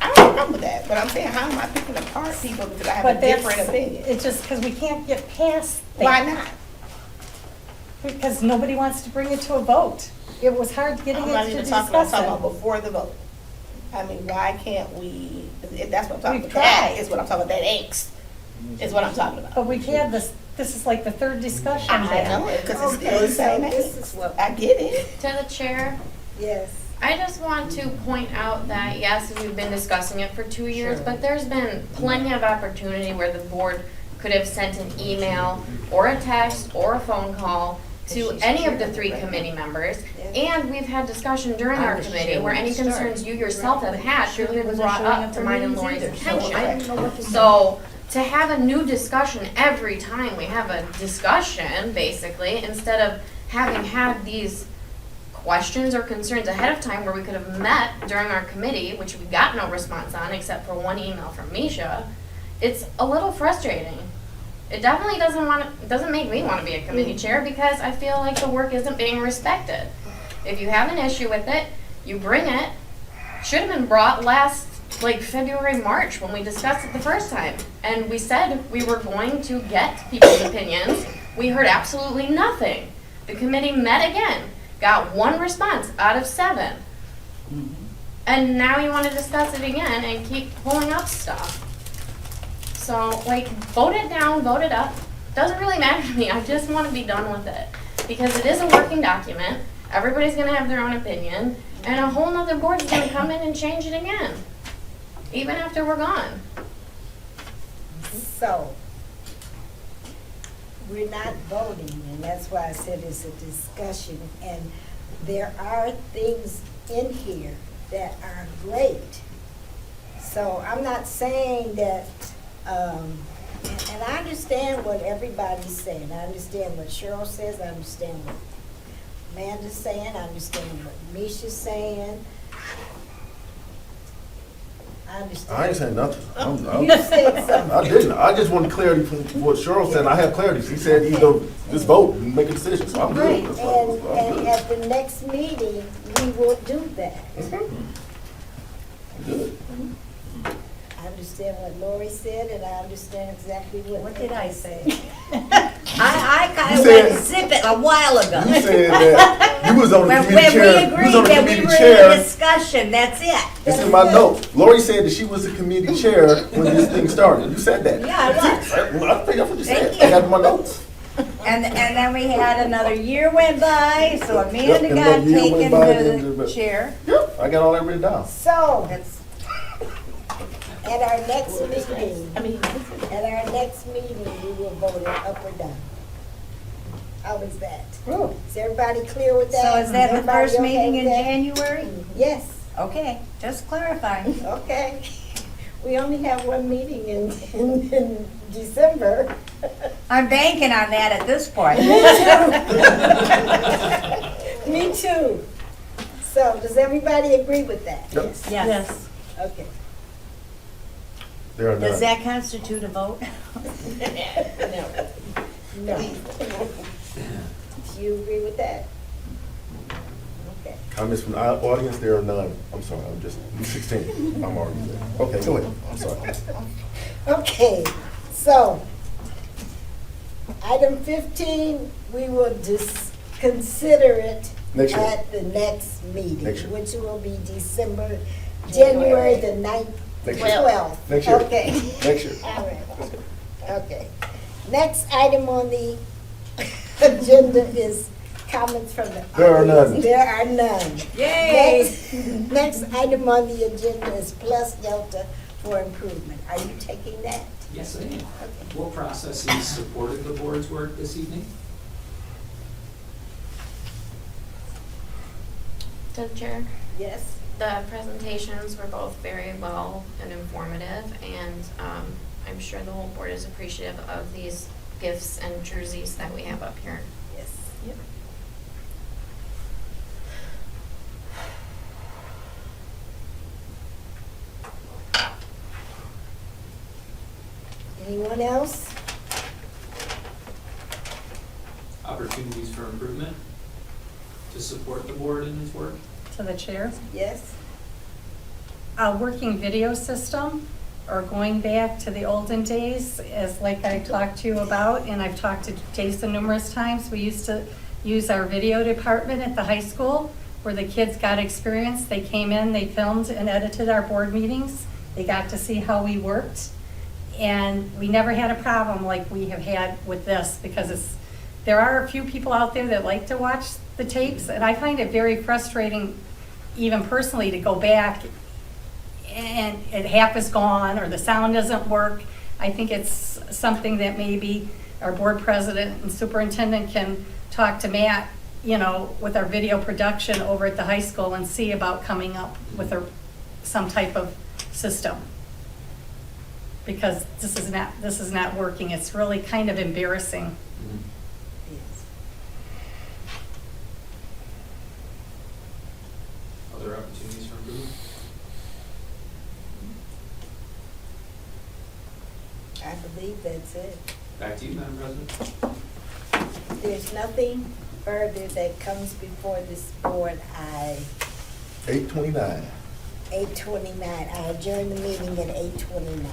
I don't have a problem with that, but I'm saying, how am I picking apart people because I have a different opinion? It's just because we can't get past that. Why not? Because nobody wants to bring it to a vote. It was hard getting I'm not it to even talking about discuss it. before the vote. I mean, why can't we, if that's what I'm talking We've about, that tried. is what I'm talking about, that angst is what I'm talking about. But we've had this is like the third discussion. I know it, because it's still the same this angst. is what, I get it. To the chair, yes. I just want to point out that, yes, we've been discussing it for 2 years, Sure. but there's been plenty of opportunity where the board could have sent an email or a text or a phone call to any of the 3 committee members. And we've had discussion during our committee where any concerns you yourself have had could have been brought up to mine and Lori's attention. So to have a new discussion every time we have a discussion, basically, instead of having had these questions or concerns ahead of time where we could have met during our committee, which we got no response on except for one email from Misha, it's a little frustrating. It definitely doesn't make me want to be a committee chair because I feel like the work isn't being respected. If you have an issue with it, you bring it. Should have been brought last, February, March when we discussed it the first time. And we said we were going to get people's opinions. We heard absolutely nothing. The committee met again, got 1 response out of 7. And now you want to discuss it again and keep pulling up stuff. So, vote it down, vote it up. Doesn't really matter to me. I just want to be done with it. Because it is a working document. Everybody's going to have their own opinion. And a whole nother board is going to come in and change it again. Even after we're gone. So, we're not voting, and that's why I said it's a discussion. And there are things in here that are great. So I'm not saying that, and I understand what everybody's saying. I understand what Cheryl says, I understand what Amanda's saying, I understand what Misha's saying. I understand. I ain't saying nothing. You said something. I didn't. I just wanted clarity from what Cheryl said. I have clarity. She said either just vote and make a decision. So I'm Right, good. That's fine. and at the next meeting, we will do that. Good. I understand what Lori said, and I understand exactly what. What did I say? I I You went said- zip it a while ago. You said that you was on the When committee chair. we You was agreed on the that we committee were in chair. a discussion, that's it. It's in my note. Lori said that she was the committee chair when this thing started. You said that. Yeah, I was. I think that's what you said. Thank you. I got it in my notes. And then we had another year went by, so Yep, Amanda and got another year went taken by, to then the chair. Yep, I got all that written down. So, That's, at our next meeting, we will vote it up or down. How is that? Is everybody clear with that? so is that the Everybody first okay meeting with in that? January? Yes, Okay, just clarifying. okay. We only have one meeting in December. I'm banking on that at this point. Me too. So, does everybody agree with that? Yep. Yes. Okay. There are Does none. that constitute a vote? No. Do you agree with that? Okay. Comments from the audience? There are none. I'm sorry, I'm 16. I'm already there. Okay, go ahead. I'm sorry. Okay, so, item 15, we will just consider it Next year. at the next meeting, Next year. which will be January the 9th, Next year. 12th. Next year. Okay. Next year. All right. Okay. Next item on the agenda is comments from the audience. There are none. There are none. Yay! Next item on the agenda is Plus Delta for improvement. Are you taking that? Yes, I am. What processes supported the board's work this evening? To the chair. Yes. The presentations were both very well and informative, and I'm sure the whole board is appreciative of these gifts and jerseys that we have up here. Yes. Yep. Anyone else? Opportunities for improvement to support the board in its work? To the chair. Yes. A working video system, or going back to the olden days, as like I talked to you about, and I've talked to Jason numerous times, we used to use our video department at the high school, where the kids got experience. They came in, they filmed and edited our board meetings. They got to see how we worked. And we never had a problem like we have had with this, because there are a few people out there that like to watch the tapes, and I find it very frustrating, even personally, to go back and half is gone, or the sound doesn't work. I think it's something that maybe our board president and superintendent can talk to Matt, with our video production over at the high school, and see about coming up with some type of system. Because this is not working. It's really kind of embarrassing. Other opportunities for improvement? I believe that's it. Back to you, Madam President. There's nothing further that comes before this board. 8:29. 8:29. I adjourn the meeting at 8:29.